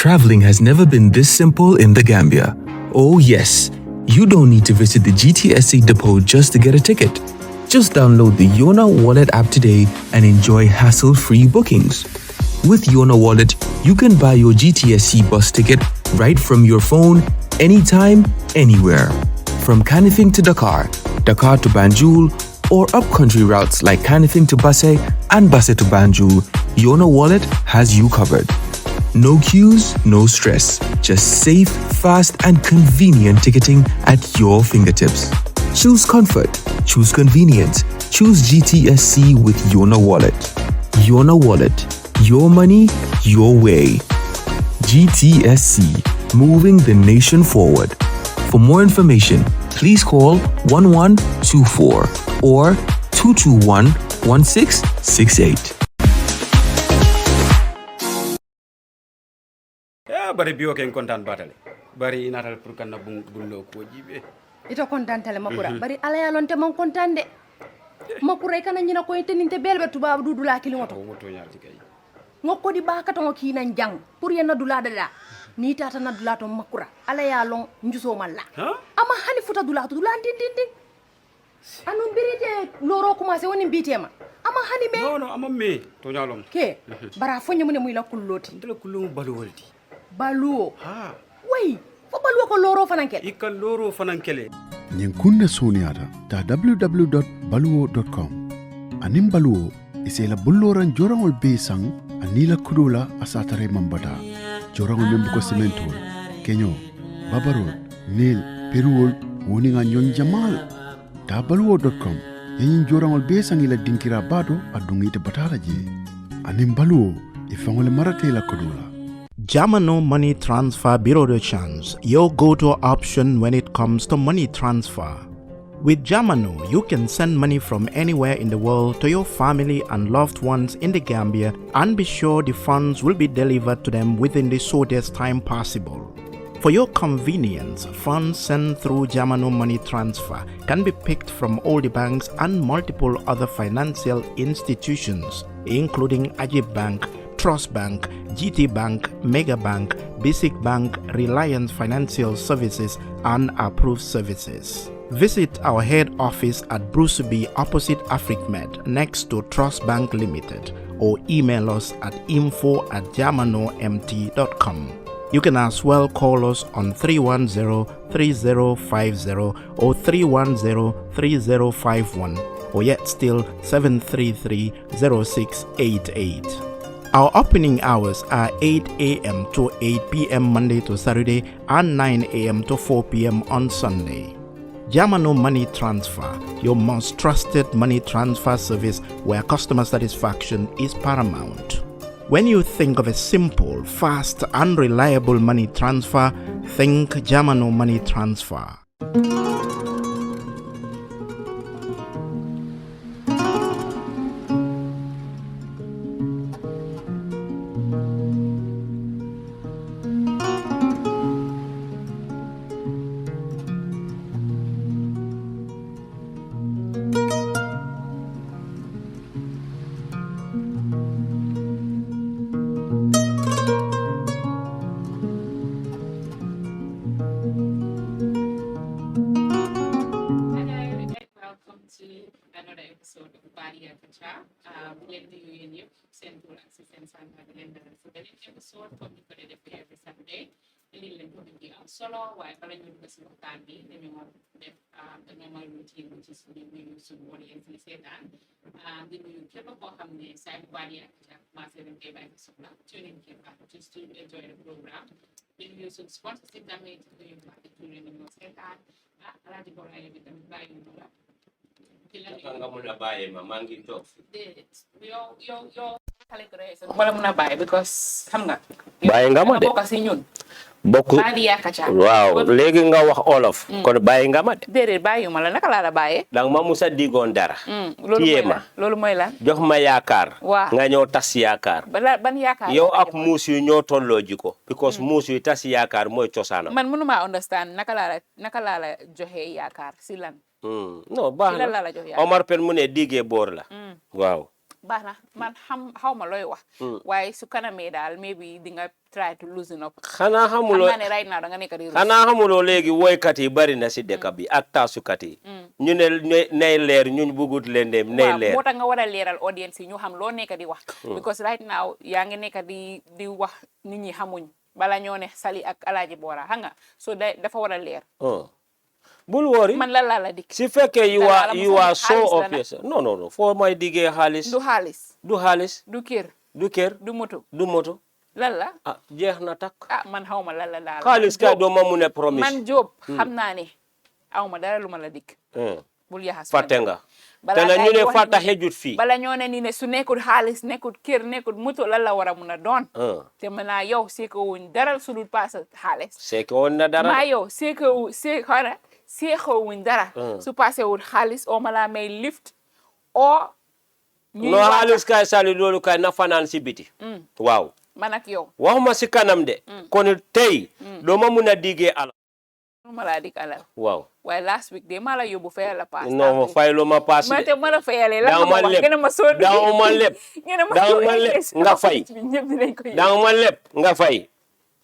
Traveling has never been this simple in the Gambia. Oh yes, you don't need to visit the GTSC depot just to get a ticket. Just download the Yona Wallet app today and enjoy hassle-free bookings. With Yona Wallet, you can buy your GTSC bus ticket right from your phone, anytime, anywhere. From Kanifing to Dakar, Dakar to Banjul, or upcountry routes like Kanifing to Basse and Basse to Banjul, Yona Wallet has you covered. No queues, no stress. Just safe, fast, and convenient ticketing at your fingertips. Choose comfort. Choose convenience. Choose GTSC with Yona Wallet. Yona Wallet. Your money, your way. GTSC. Moving the nation forward. For more information, please call 1124 or 221-1668. Bari biyo ken kontan batale bari inatal pour kan bullo ko jibe ito kontan tale makura bari ala ya lonte man kontan de makura kana nyina ko teninte belbe tuba dudula kili moto woto nyarti kay ngokko di baka to ki nan jang pour yena dula dala ni tata na dula to makura ala ya lon njuso malla ama hani futa dula to dula tin anu birite loro commencé woni bitema ama hani me no ama me to nyalom ke bara fonye mun muy la kulloti dela kullu balu woldi baluo way fo baluo ko loro fanankele ikal loro fanankele nyin kunna soniata ta www.baluo.com anim baluo isela bulloran jorangol be sang anila kudula asatare mambata jorangol membuko sementol kenyo babarol nil peruol woninga nyon jamal ta baluo.com yin jorangol be sang ila dinkira bado adungite batara je anim baluo ifangole marate la kudula. Jamano Money Transfer Bureau de Change, your go-to option when it comes to money transfer. With Jamano, you can send money from anywhere in the world to your family and loved ones in the Gambia and be sure the funds will be delivered to them within the shortest time possible. For your convenience, funds sent through Jamano Money Transfer can be picked from all the banks and multiple other financial institutions, including Ajib Bank, Trust Bank, GT Bank, Mega Bank, Basic Bank, Reliance Financial Services, and Approved Services. Visit our head office at Bruceby opposite AfricMed next to Trust Bank Limited or email us at info@jamanomt.com. You can as well call us on 310-3050 or 310-3051 or yet still 733-0688. Our opening hours are 8 a.m. to 8 p.m. Monday to Saturday and 9 a.m. to 4 p.m. on Sunday. Jamano Money Transfer, your most trusted money transfer service where customer satisfaction is paramount. When you think of a simple, fast, and reliable money transfer, think Jamano Money Transfer. Another episode of Badinya Kaacha. Leen di nuyu yéen yëpp seen tur ak si seen sant ak leen dalal si beneen episode comme ni ko dee defee every Saturday indi leen ko di am solo waaye bala ñu dugg si waxtaan bi dañoo def the normal routine which is ñu nuyu suñu audience yi seetaan di nuyu képp koo xam ne saa yu Badinya Kaacha commencé nañ koy bàyyi soxla tuning képp just to enjoy the program di nuyu suñu sponsor si tamit di nuyu baax di tuuri nañoo seetaan Alh Bora yow itam bàyyi ñu la nga mën a bàyyi ma maa ngi toog yow xale ko rek wala mën a bàyyi because xam nga bàyyi nga ma de bokk si ñun bokk Badinya Kaacha waaw léegi nga wax olof kon bàyyi nga ma de déedéet bàyyi ma la naka laa la bàyyee danga ma musa digoon dara loolu mooy lan jox ma yaakaar waaw nga ñëw tas yaakaar ban yaakaar yow ak muus yu ñoo tolloo jiko because muus yu tas yaakaar mooy cosaanam man mënuma understand naka laa la joxe yaakaar si lan non baax na Omar Pen mu ne digee boor la waaw baax man xaw ma looy wax waaye su kanamee daal maybe di nga try to loosen up xanaa xamuloo xam naa ne right now da nga nekk di rus xanaa xamuloo léegi woykat yi bari na si dëkk bi ak taasukat yi ñu ne nay leer ñun bugut leen dem nay leer moo tax nga war a leeral audience yi ñu xam loo nekk di wax because right now yaa ngi nekk di wax nit ñi xamuñ bala ñoo ne Sali ak Alhaji Bora xam nga so dafa war a leer bul worry man la la dik si fekkee you are so obvious non foo may diggee xaalis du xaalis du kër du moto lan la jeex na takk man xaw ma lan la daal xaalis kay doo ma mun a promise man Job xam naa ne aw ma dara lu ma la dik bul yaxas fàtte nga te na ñu ne fàtta xejut fii bala ñoo ne ni ne su nekkul xaalis nekkul kër nekkul moto lan la war a mun a doon te mën naa yow seeko wuñ dara su dul paase xaalis seeko woon na dara maa yow seeko wuñ dara su paase wul xaalis o ma laa may lift o no xaalis kay Sali loolu kay na fanaan si biti waaw man ak yow waxuma si kanam de kon tey doo ma mun a diggee alal ma laa dig alal waaw waaye last week de maa la yóbbu fayal la paas non faylo ma paas ma te ma la fayalee lan nga ma wax gën a ma soo daaw ma lépp nga fay daaw ma lépp nga fay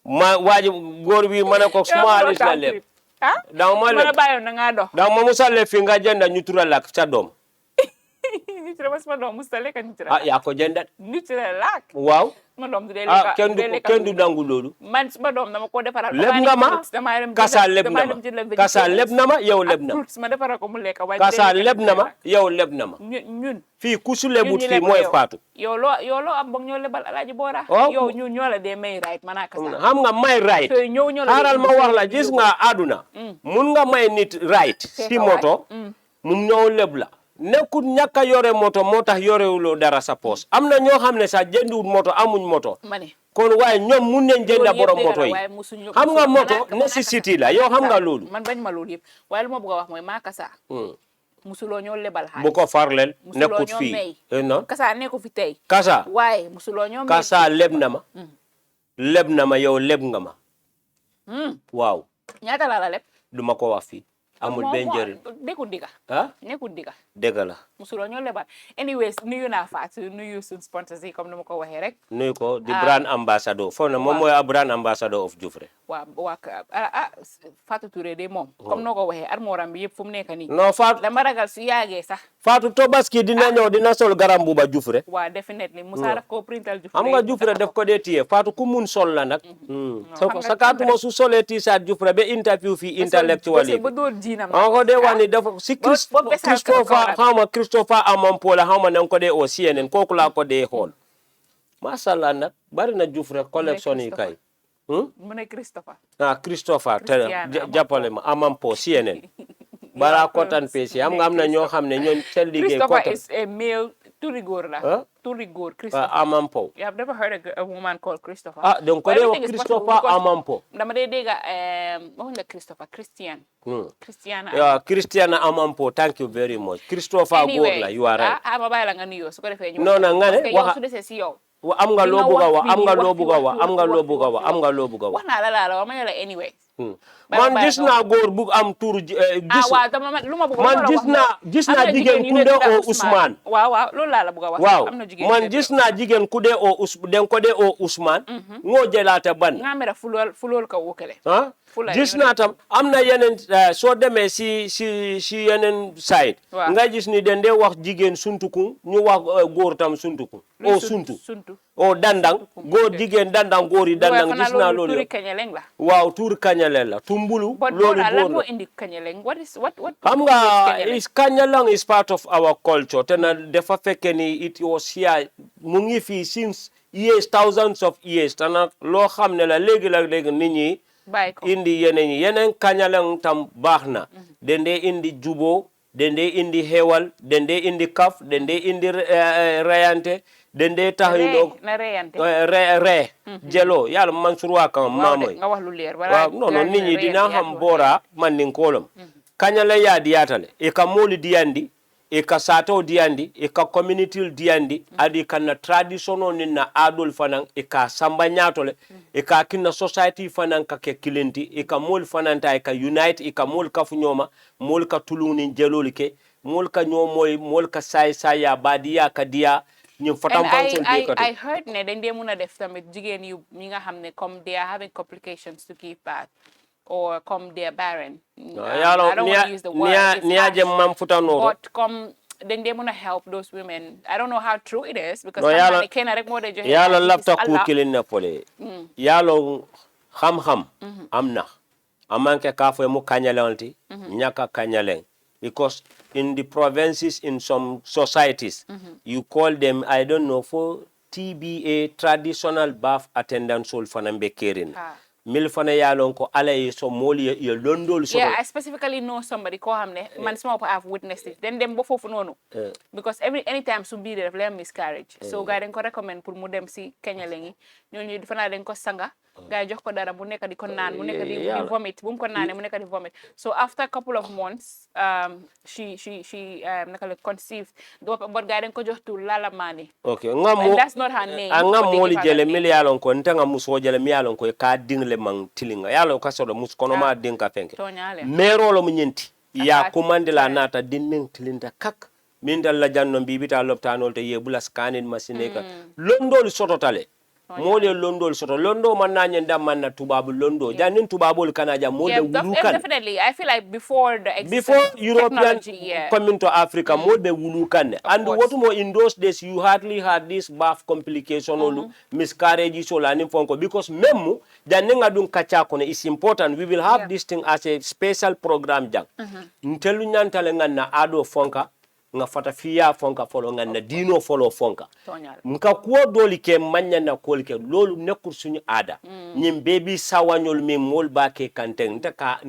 ma waaji góor bi ma ne ko suma xaalis la lépp daaw ma lépp bàyyoon na ngaa dox daaw ma musa lépp fi nga jënda ñu tural ak sa doom ñu tural ma sama doom musa lekk ñu tural yaa ko jëndat ñu tural ak waaw ma doom du dee lekk kenn du nangu loolu man sama doom dama ko defaral leb nga ma kasa leb na ma kasa leb na ma yow leb na ma defaral ko mu lekk waaye kasa leb na ma yow leb na ma ñun fii ku su lebut fii mooy faatu yow loo am boog ñoo lebal Alhaji Bora yow ñun ñoo la dee may right man ak kasa xam nga may right xaaral ma wax la gis nga àdduna mun nga may nit right si moto mu ñëw leb la nekkul ñàkk a yore moto moo tax yorewuloo dara sa poos am na ñoo xam ne sax jëndiwul moto amuñ moto kon waaye ñoom mun nañ jënda borom moto yi xam nga moto nécessité la yow xam nga loolu man bañ ma loolu yëpp waaye lu ma bëgg a wax mooy maa kasa musuloo ñoo lebal xaalis bu ko farleel nekkut fii non kasa nekku fi tey kasa waaye musuloo ñoo kasa leb na ma yow leb nga ma waaw ñaata la la leb du ma ko wax fii amul benn njëriñ nekkul diga nekkul diga dëgg la musuloo ñoo lebal anyways nuyu naa Fatou nuyu suñ sponsors yi comme ni ma ko waxee rek nuyu ko di brand ambassador foo na moom mooy brand ambassador of Jufre waa Fatou Touré de moom comme noo ko waxee armoram bi yëpp fu mu nekk nii non Fatou dama ragal su yàggee sax Fatou Tobaski dina ñëw dina sol garam buba Jufre waaw definitely Musa daf ko printal Jufre xam nga Jufre def ko dee téye Fatou ku mun sol la nag sa kaatuma su solee t-shirt Jufre ba interview fii intellectual yi ko de wani dafa si Christopher Amampo la xawma nan ko de o CNN kooku laa ko de xool mashallah nag bari na Jufre collection yi kay mu ne Christopher te jàppale ma Amampo CNN balaa kotan pesi am na ñoo xam ne ñoom seen liggéey Christopher is a male turi góor la turi góor Christopher Amampo you have never heard a woman called Christopher donc ko de wax Christopher Amampo dama dee dégg waxuñ la Christopher Christiana Amampo thank you very much Christopher góor la you are right ma bàyyi la nga nuyoo su ko defee ñu non nga ne wax su desee si yow am nga loo bëgg a wax am nga loo bëgg a wax wax naa la wax ma ne la anyway man gis naa góor bu am tur man gis naa jigéen ku dee oo Ousmane waaw loolu laa la bëgg a wax waaw man gis naa jigéen ku dee oo den ko dee oo Ousmane ngoo jëlaate ban nga mera fulool ka wukale gis naa tam am na yeneen soo demee si yeneen side nga gis ni den dee wax jigéen suntuku ñu wax góor tam suntuku o suntu o dandang góor jigéen dandang góor yi dandang gis naa loolu waaw tuur kañaleng la tumbulu loolu góor la xam nga kañaleng is part of our culture te na dafa fekke ni it was here mu ngi fii since years thousands of years te nag loo xam ne la léegi nit ñi indi yeneen kañaleng tam baax na dende indi juboo dende indi xewal dende indi kaf dende indi reyante dende tax ree jelo yàlla man surwa kan mamoy nga wax lu leer waaw non nit ñi dina xam Bora man nin kolam kañale ya diyatale e ka moli diyandi e ka sato diyandi e ka community diyandi adi kana traditional ni na adol fanan e ka samba nyatole e ka kinna society fanan ka ke kilenti e ka mol fanan ta e ka unite e ka mol ka funyoma mol ka tuluni jeloli ke mol ka nyomoy mol ka sai ya badiya ka dia ñu fatam function I heard ne dañ dee mun a def tamit jigéen yu ñi nga xam ne comme they are having complications to give birth or come they're barren. I don't want to use the word. But come then they want to help those women. I don't know how true it is because yalo lapta ku kilin na pole yalo xam amna amanke ka fo mu kanyalanti nyaka kanyalen because in the provinces in some societies you call them I don't know for TBA traditional birth attendants sol fanambe kerin mil fana yalon ko alay so moli ye londol so I specifically know somebody ko hamne man small I've witnessed it then dem bo fofu nonu because anytime su bi def lem miscarriage so gaay den ko recommend pour mu dem si kenyalengi ñoo fana den ko sanga gaay jox ko dara mu nekk di ko naan mu nekk di vomit bu mu ko naane mu nekk di vomit so after a couple of months she nakale conceived but gaay den ko jox tu lala mani okay that's not her name ngam moli jele mil yalon ko ntanga muso jele mi yalon ko ka dingle mang tilinga yalo ka sodo mus kono ma dinka fenke mero lo mu nyenti ya commande la nata dinning tilinta kak min dal la janno bibita loptanol te yebula scanning machine ka londol soto tale mole londol soto londo man na nyenda man na tubabu londo janin tubabol kanaja mole wulukan definitely I feel like before European coming to Africa mole wulukan and what more in those days you hardly had this birth complication or miscarriage so la fonko because memu janinga dun kacha kono is important we will have this thing as a special program jang ntelu nyantale ngana ado fonka nga fata fiya fonka folo nga na dino folo fonka nka kuo doli ke manya na kol ke lolu nekur suñu ada ñim baby sawanyol mi mol ba ke kanteng nte ka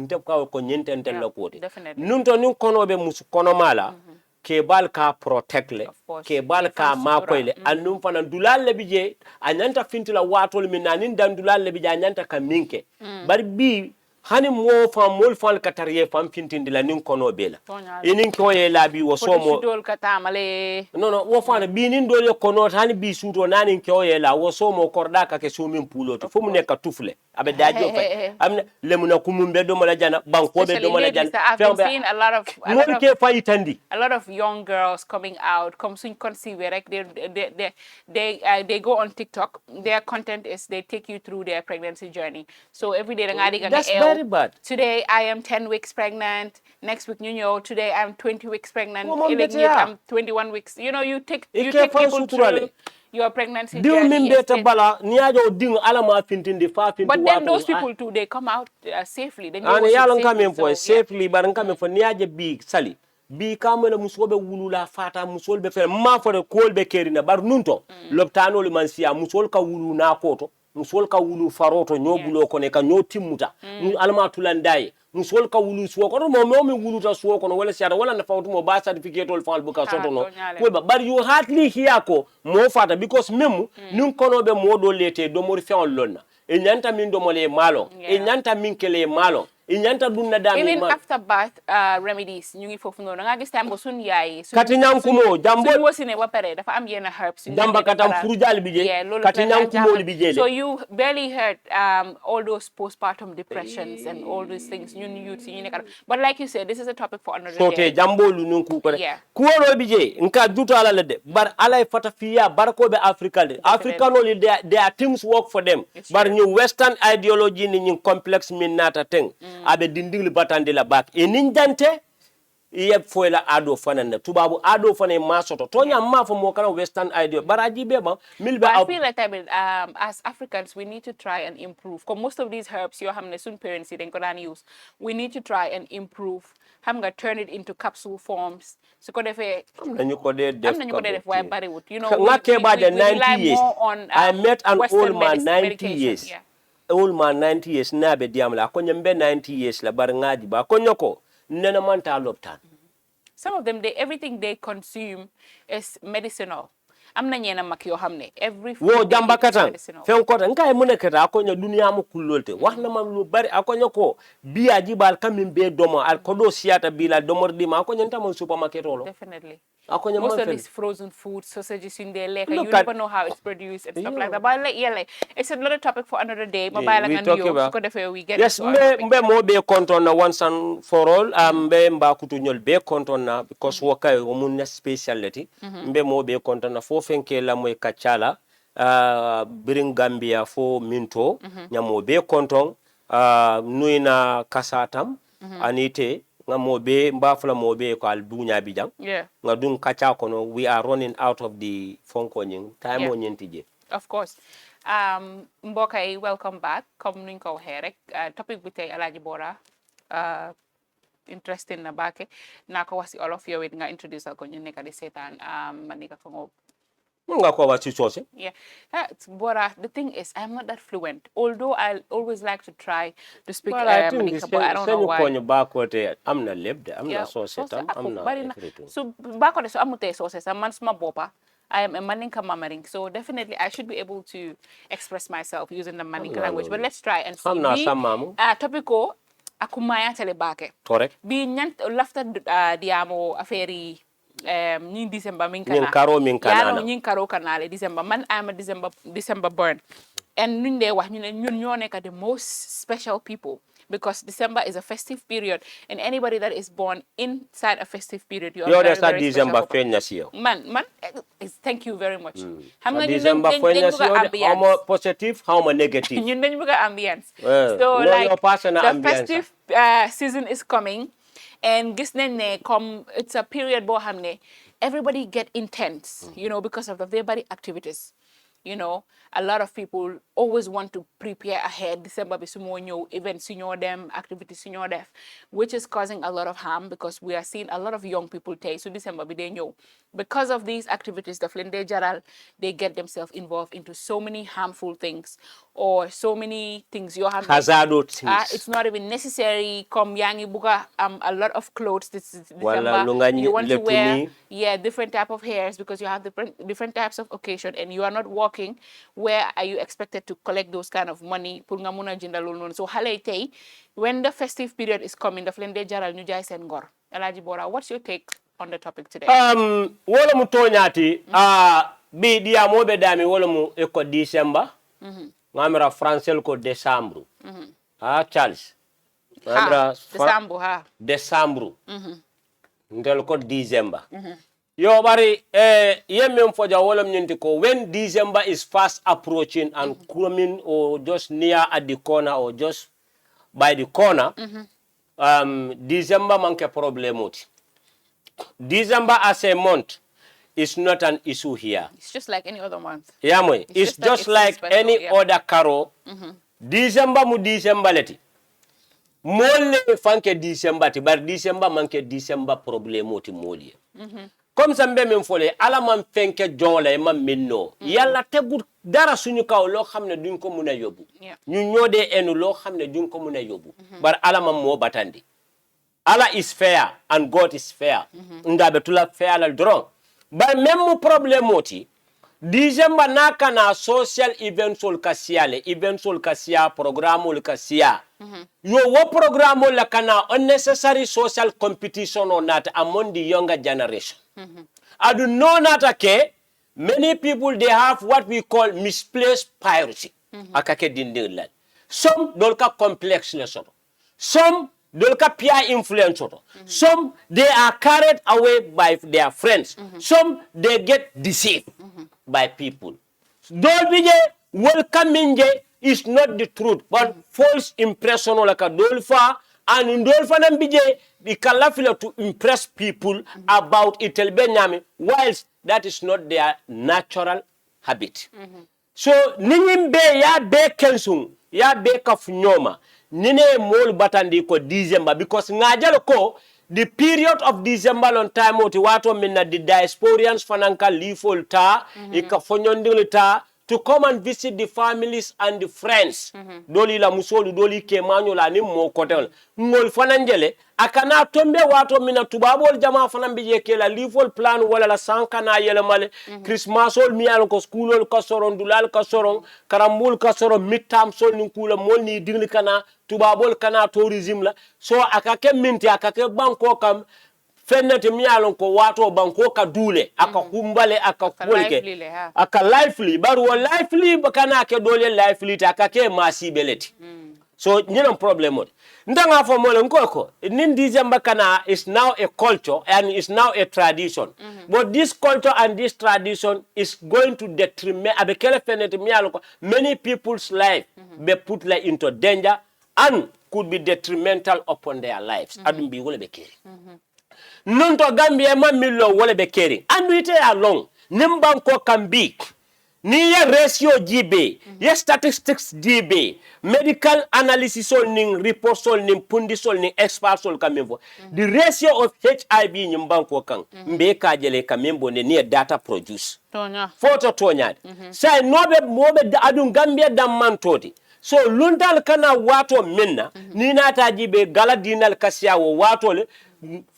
ko ñente la kote nun to nin kono be musu kono mala ke bal ka protect le ke bal ka ma koyle annum fana dulal le bije anyanta fintila watol mi nanin dan dulal le bije anyanta ka minke bar bi hani mo fam mol fal katariye fam fintindi la nin kono bela inin ko ye labi wo somo dol katamale no wo fana bi nin dol ye kono hani bi suto nanin ko ye la wo somo korda ka ke sumin puloto fu mu nekka tufle abe dajo fa amna lemuna kumumbe do mala jana banko be do mala jana I've been seeing a lot of young girls coming out come soon conceive like they go on TikTok their content is they take you through their pregnancy journey so every day that's very bad. Today I am 10 weeks pregnant next week today I'm 20 weeks pregnant I'm 21 weeks you know you take people through your pregnancy journey. But then those people too, they come out safely. Then safely, but I'm coming for niaje big sali. Bi kamela musobe wulula fata musolbe fe ma for kolbe kerina bar nunto loptano le mansia musol ka wulu na koto musol ka wulu faroto nyobulo ko ne ka nyotimuta alma tulandaye musol ka wulu suwo ko mo mi wulu ta suwo ko wala siara wala na fawtu mo ba certificate ol fal buka soto no ko ba bar you hardly here ko mo fata because memu nun kono be modo lete do mori fe on lonna e nyanta min do mole malo e nyanta min kele malo even after birth remedies ñu ngi fofu noonu nga gis tambo sun yaay kati ñankumo jambo sun wasine ba pare dafa am yenn herbs jamba katam furujal bi je kati ñankumo bi je so you barely heard all those postpartum depressions and all these things ñun youth ñu nekk but like you said this is a topic for another day so jambo lu ñu ko ko ro bi je nka duto ala le de bar alay fata fiya bar ko be africanoli their things work for them bar ñu western ideology ni ñu complex min nata teng abe dindingli batande la bak e ninjante yeb foyla ado fanana tubabu ado fane masoto tonya mafo mo kana western idea baraji beba milbe I feel like as Africans we need to try and improve because most of these herbs you hamne sun parents den ko dan use we need to try and improve xam nga turn it into capsule forms so ko defé nañu ko def way bari wut you know ngake ba de 90 years I met an old man 90 years old man 90 years nabe diamla ko nyambe 90 years la bar ngaji ba ko nyoko nena manta loptan some of them everything they consume is medicinal am na ñena mak yo xamne every wo jamba katan fen ko tan kay mun kata ko nya dunya mu kulolte waxna mam lu bari akonya ko biya jibal kamin be domo al ko do siata bila domor di ma ko nyanta mo supermarket lo definitely most of these frozen foods, sausages in there, like you never know how it's produced and stuff like that. But it's another topic for another day. We talk about we get yes, mbe mo be konton na once and for all. Mbe mba kutunyol be konton na because waka omunna speciality. Mbe mo be konton na fo fenke la moy kachala. Bring Gambia fo minto. Nyamo be konton. Nuina kasatam. Anite. Nga mobe mbafla mobe ko albunya bijang nga dun kacha kono we are running out of the fonko nying time o nyentije of course mbokay welcome back comme nuñ ko waxe rek topic bi tay Alh Bora interesting na baake nako wax ci olof yow it nga introduce ko ñu nekk di setan manika ko yeah, Bora, the thing is, I'm not that fluent. Although I always like to try to speak Maninka, but I don't know why. I'm not lived. I'm not so set. I'm not everything. So, back on the so I'm not so set. I'm not bopa. I am a Maninka mamaring, so definitely I should be able to express myself using the Maninka language. But let's try and see. I'm not some mamu. Topico, akumaya telebake. Correct. Be nyant lafta diamo aferi. In December minkana yaro ñing karo kanale December man I'm a December born and ñun de wax ñu ne ñun ñoo nekk the most special people because December is a festive period and anybody that is born inside a festive period you are very December special man thank you very much xam nga December how much positive how much negative ñun dañ bëgg ambiance so like the festive season is coming. And gis nañ ne comme it's a period boo xam ne everybody get intense you know because of the very activities you know a lot of people always want to prepare ahead December bi su moo ñëw events su ñoo dem activities su ñoo def which is causing a lot of harm because we are seeing a lot of young people tey su December bi dee ñëw because of these activities daf leen dee jaral they get themselves involved into so many harmful things or so many things yoo xam ne hazardous things it's not even necessary comme yaa ngi bugga a lot of clothes this December you want to wear different type of hairs because you have different types of occasion and you are not working where are you expected to collect those kind of money pour nga muna jëndal loolu noonu so xale tey when the festive period is coming daf leen dee jaral ñu jaay seen ngor Alh Bora what's your take on the topic today wala mu toñati bi dia mobe dami wala mu eko December ngamira français ko décembre Charles ngamira décembre ndel ko December yo bari yemem foja wolam nyinti ko when December is fast approaching and coming or just near at the corner or just by the corner December manke problemoti December as a month is not an issue here. It's just like any other month. Yeah, it's just like any other caro. December mu December leti. Mole fanke December ti bar December manke December problemoti moli. Comme ça mbe men fole ala man fenke jonle man minno. Yalla tegut dara suñu kaw lo xamne duñ ko mëna yobbu. Ñu ñodé enu lo xamne duñ ko mëna yobbu. Bar ala man mo batandi. Allah is fair and God is fair. Ndabe tula fair la drong. But même problème moti December naka na social events ol kasiale events ol kasia programme ol kasia yo wo programme la kana unnecessary social competition or not among the younger generation I do know not okay many people they have what we call misplaced priority akake dindin some dolka complex lesson some dolka peer influence some they are carried away by their friends some they get deceived by people dolbije welcoming is not the truth but false impression like a dolfa and dolfa nambije the kalafila to impress people about itelbe nyame whilst that is not their natural habit so ninyimbe ya be kensung ya be kafunyoma nine mol batandi ko December because ngajal ko the period of December on time oti wato minna the diasporians fananka lifol ta ika fonyondil ta to come and visit the families and the friends doli la musolu doli ke manyo la ni mo kotel ngol fananjele akana tombe wato mina tubabol jama fanan bije ke la lifol plan wala la sanka na yele male Christmasol mi al ko schoolol ka soron dulal ka soron karambul ka soron midterm sol ni kula mol ni digli kana tubabol kana tourism la so akake minti akake banko kam fennete mi yalon ko wato banko ka dule aka humbale aka kulke aka lively baru wa lively bakana ke dole lively ta ka ke masibeleti so ñenam problem mo ndanga fo mo len ko nin December kana is now a culture and is now a tradition but this culture and this tradition is going to detriment abekele fenete mi yalon ko many people's life be put like into danger and could be detrimental upon their lives adum bi wole be keri non to Gambia ma millo wole be keri andu ite along nimbanko can be ni ya ratio jibe ya statistics jibe medical analysis sol ning report sol ning pundi sol ning expert sol kamembo the ratio of HIV nyimbanko kan mbe ka jele kamembo ne ni data produce tonya photo tonya sai nobe mobe adun Gambia dam mantoti so lundal kana wato minna ni nata jibe gala dinal kasiya wo wato le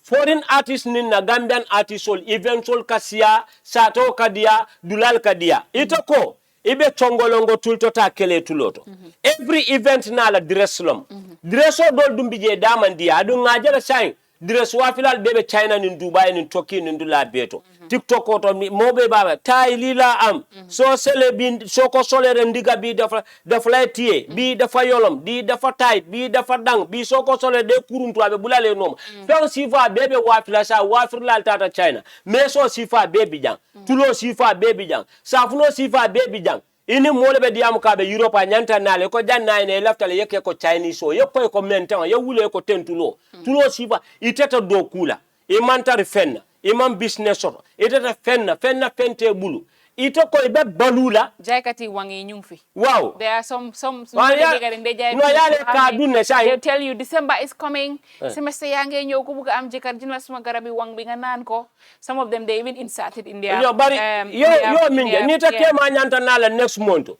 foreign artists ni na Gambian artists sol eventual kasiya sato kadia dulal kadia itoko ibe chongolongo tultota kele tuloto every event na la dresslom dresso dol dumbije damandia adu ngajala sai dress wafilal bebe China ni Dubai ni Turkey ni ndula beto TikTok oto mobe baba tay lila am so sele bin so ko solere ndiga bi dafa tie bi dafa yolom di dafa tight bi dafa dang bi so ko solere de kuruntu abe bulale nom fe sifa bebe wafila sa wafilal tata China mais so sifa bebe jang tulo sifa bebe jang safuno sifa bebe jang ini mole be diam ka be Europe nyanta nale ko janna ne laftale yeke ko Chinese so yekko ko menten ya wule ko tentulo tulo sifa itata do kula e mantari fenna imam business so itata fenna fente bulu ito ko be balula jaykati wangi nyungfi wow there are some no yale ka dunne sai they tell you December is coming semester yange ñew ko buga am jekar jina suma garabi wang bi nga nan ko some of them they even inserted in their yo bari yo minje ni ta kema nyanta nala next month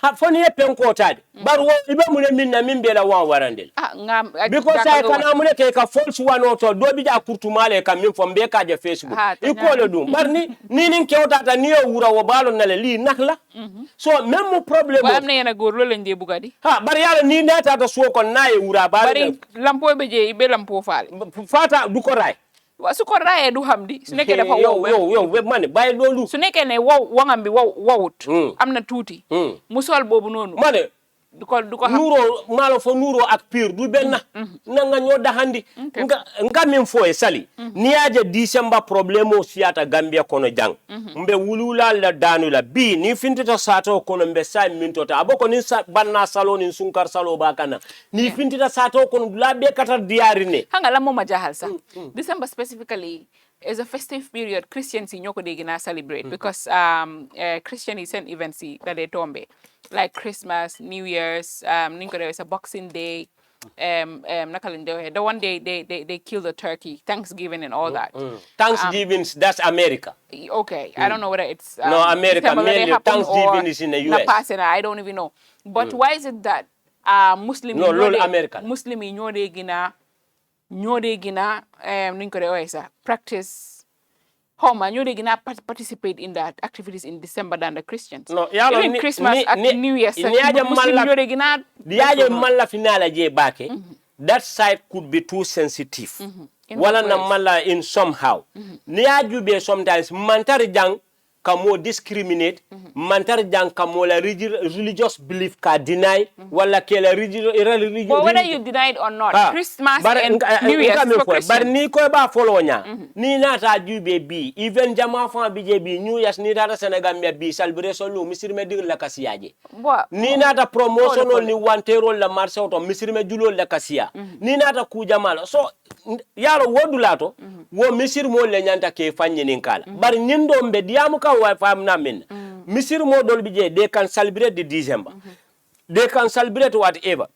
ha foni e penko tade bar wo ibe mune minna min bela wan warandel because I kana mune ke ka false one auto do bi ja kurtumale ka min fo be ka je Facebook iko le dum bar ni nin kewta ta ni wura wo balo nale li nakla so même problème am na yena gor lo lañ de bugadi ha bar yalla ni neta ta so ko nayi wura bari lampo be je be lampo faale fata du ko ray wa su ko raye du hamdi su nekkee dafa wow yo man bay lolu su nekkee ne wow wangam bi wowut am na tuuti mu sol boobu noonu mane du ko xam nuro malo fo nuro ak pire du benna na nga ñoo daxandi nga min fo e sali ni aje December problème siata Gambia kono jang mbe wulula la danu la bi ni fintita sato kono mbe sa mintota aboko ni banna salo ni sunkar salo bakana ni fintita sato kono la be kata diari ne hanga la mo ma jahal sa December specifically is a festive period Christians ñoko de gina celebrate because Christian events that they tombe like Christmas, New Year's, there's a Boxing Day, the one day they kill the turkey, Thanksgiving and all that. Thanksgiving, that's America. Okay, I don't know whether it's no America. Mainly Thanksgiving is in the US. I don't even know. But why is it that Muslim? No, American. Muslim ñoo de gina practice. Homa, you did not participate in that activities in December than the Christians. No, even Christmas and New Year's. That side could be too sensitive. Wala na mala in somehow. Niaju be sometimes mantari jang kamo discriminate, mantari jang kamo la religious belief ka deny, wala ke la religious. But whether you deny it or not, Christmas and New Year's for Christians. But ni ko ba follow nya. Ni na ta jube bi, even jama fa bi je bi New Year's ni ta Senegal me bi celebration lu misir me dir la kasiyaje. Ni na ta promotion ni wantero la marché auto misir me julo la kasiya. Ni na ta ku jamal. So yaro wodulato wo misir mo le nyanta ke fanye nin kala. Bar nyindo mbe diamu ka wa fam na min. Misir mo dol bi je they can celebrate the December. They can celebrate whatever.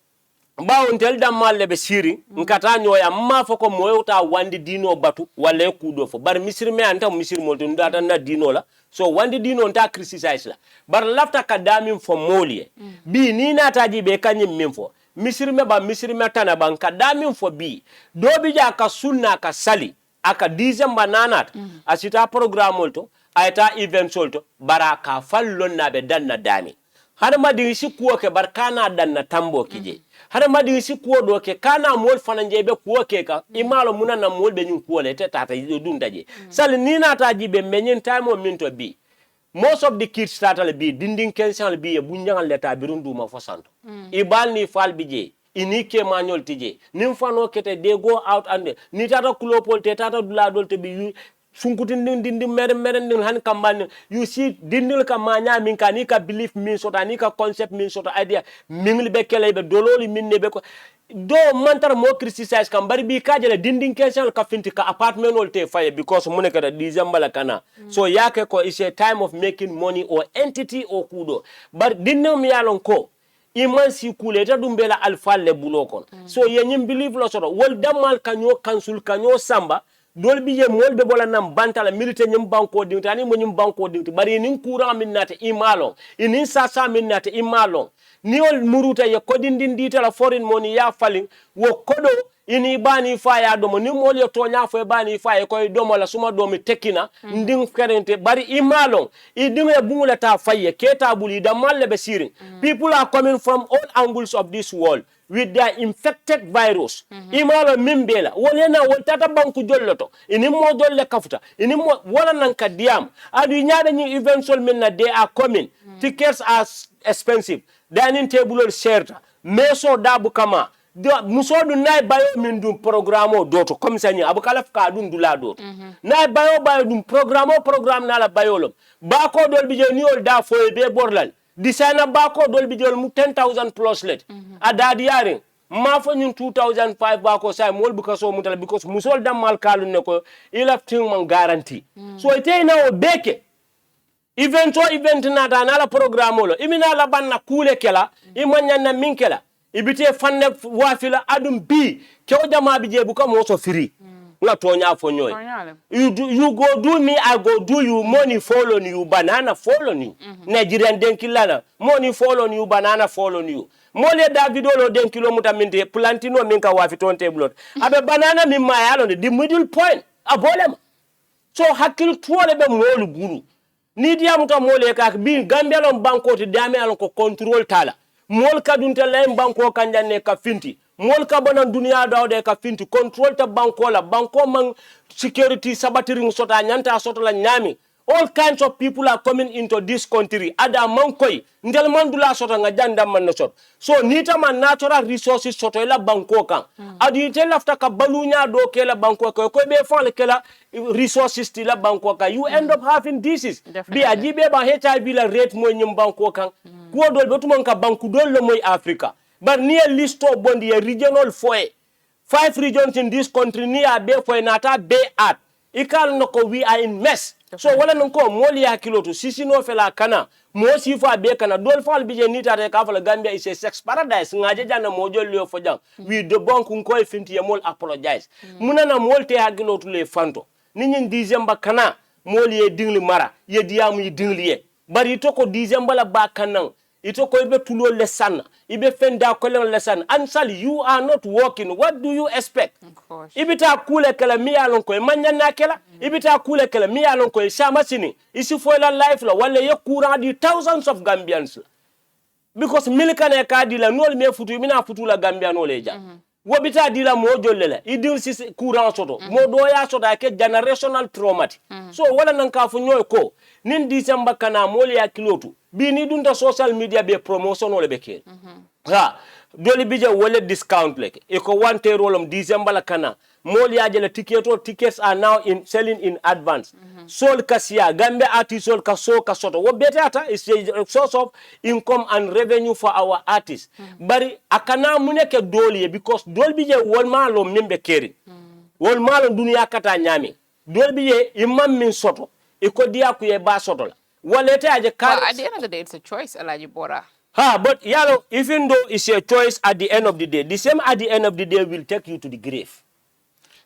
Ba untel da malle be siri nkata nyoya ma foko moyo ta wandi dino batu wala kudo fo bar misir me anta misir mo to ndata na dino la so wandi dino nta criticize la bar lafta kadami fo molie bi ni na taji be kanyim min fo misir me ba misir me tana ban kadami fo bi do bi ja ka sunna ka sali aka December nanat asita programme to ayta event solto baraka fallon na be danna dami hada madi si kuwo ke bar kana dan na tambo kije hada madi si kuwo do ke kana mol fana jebe kuwo ke ka imalo muna na mol be nyun kuwo le te tata dun daje sal ni na ta jibe menyin time o minto bi most of the kids start al bi dindin kensan bi e bunjangal leta birundu ma fosanto ibal ni fal bije ini ke manual tije nim fano kete they go out and ni tata klopol te tata dula dol te bi sunkutin dindin meren han kamban you see dindil ka manya min ka ni ka belief min sota ni ka concept min sota idea min be kele be dololi min ne be ko do mantar mo criticize kam bari bi ka jele dindin question ka finti ka apartment ol te faye because mun ka da December la kana so yake ko is a time of making money or entity or kudo bar dinno mi yalon ko iman si kuleta dumbela alfalle bulokon so yenyim believe lo soto wol damal kanyo kansul kanyo samba dol biye mol be bola nam bantala milite nyum banko dinti ani mo nyum banko dinti bari nin courant min nata imalo inin sasa min nata imalo ni ol muruta ye kodindin ditala foreign money ya falling wo kodo ini bani faya domo ni mol yo tonya fo bani faya koy domo la suma domi tekina ndin ferente bari imalo idinga bungula ta faye keta buli da malle be sirin people are coming from all angles of this world with their infected virus imalo mimbela wolena woltata banku jolloto ini mo dolle kafuta ini mo wala nan ka diam adu nyaade ni eventual minna they are coming tickets are expensive dining table shelter meso dabu kama muso du nay bayo min dum programme doto comme ça ni abukala ka dum dula doto nay bayo dum programme na la bayolom ba ko dol bi je ni ol da foye be borlal designer ba ko dol bi jol mu 10,000 plus let adadi yarin ma fa ñun 2005 ba ko say mol bu ka so mutala because musol dam mal kalu ne ko ila ting man garantie so ite na o beke event na da na la programme lo imina la banna kule kela imanya na minkela ibite fanne wafila adum bi kew jama bi je bu ka mo so free na tonya fo nyoy you go do me I go do you money follow you banana follow you Nigerian denkilana money follow you banana follow you mole Davido lo denkilo mutaminde plantino minka wafi ton table abe banana mi mayalo the middle point abolema so hakil tuole be molu buru ni diamuta mole ka bi Gambia lon banko ti dame alon ko control tala mol kadunta lay banko kanjane ka finti mol ka bonan dunia dawde ka finti control ta banko la banko man security sabatiring sota nyanta sota la nyami all kinds of people are coming into this country ada mankoy ndel mandula sota nga janda man sot so nita man natural resources soto la banko kan adi te lafta ka balunya do ke la banko ko be fon ke la resources ti la banko kan you end up having disease bi ajibe ba HIV la rate mo nyim banko kan ko dol betumon ka banku dol lo moy Africa but near list of bondi a regional foe 5 regions in this country near be foe nata be at ikal noko we are in mess so wala nko moli ya kiloto sisi no fela kana mo sifa be kana dol fal bije nita te ka fala Gambia is a sex paradise ngaje jana mojo leo fojang we the bank ko e finti mol apologize munana mol te hagiloto le fanto ninyin December kana moli ye dingli mara ye diamu ye dingli ye bari to ko December la ba kanan ito ko ibe tulo lesson ibe fenda ko len lesson ansal you are not working what do you expect ibita kule kala mi alon ko manyana kala ibita kule kala mi alon ko sama sini isi fo la life la wala ye courant di thousands of Gambians because milikane ka di la nol me futu mina futu la Gambia no leja wobita di la mo jolle idil si courant soto mo do ya soto ke generational traumatic so wala nan ka fu nyoy ko nin December kana mole ya kilotu bi ni dunta social media be promotion ole be ken ha doli bija wala discount like e ko wante rolom December la kana mole ya jele tickets are now in selling in advance sol kasia Gambia artist sol kaso kasoto wo betata is a source of income and revenue for our artists bari akana muneke doli because dol bija wol malo membe keri wol malo dunia kata nyami dol bija imam min soto iko dia ku ye ba soto la walete aje well, at the end of the day it's a choice Alh Bora but yalo even though it's a choice at the end of the day the same at the end of the day will take you to the grave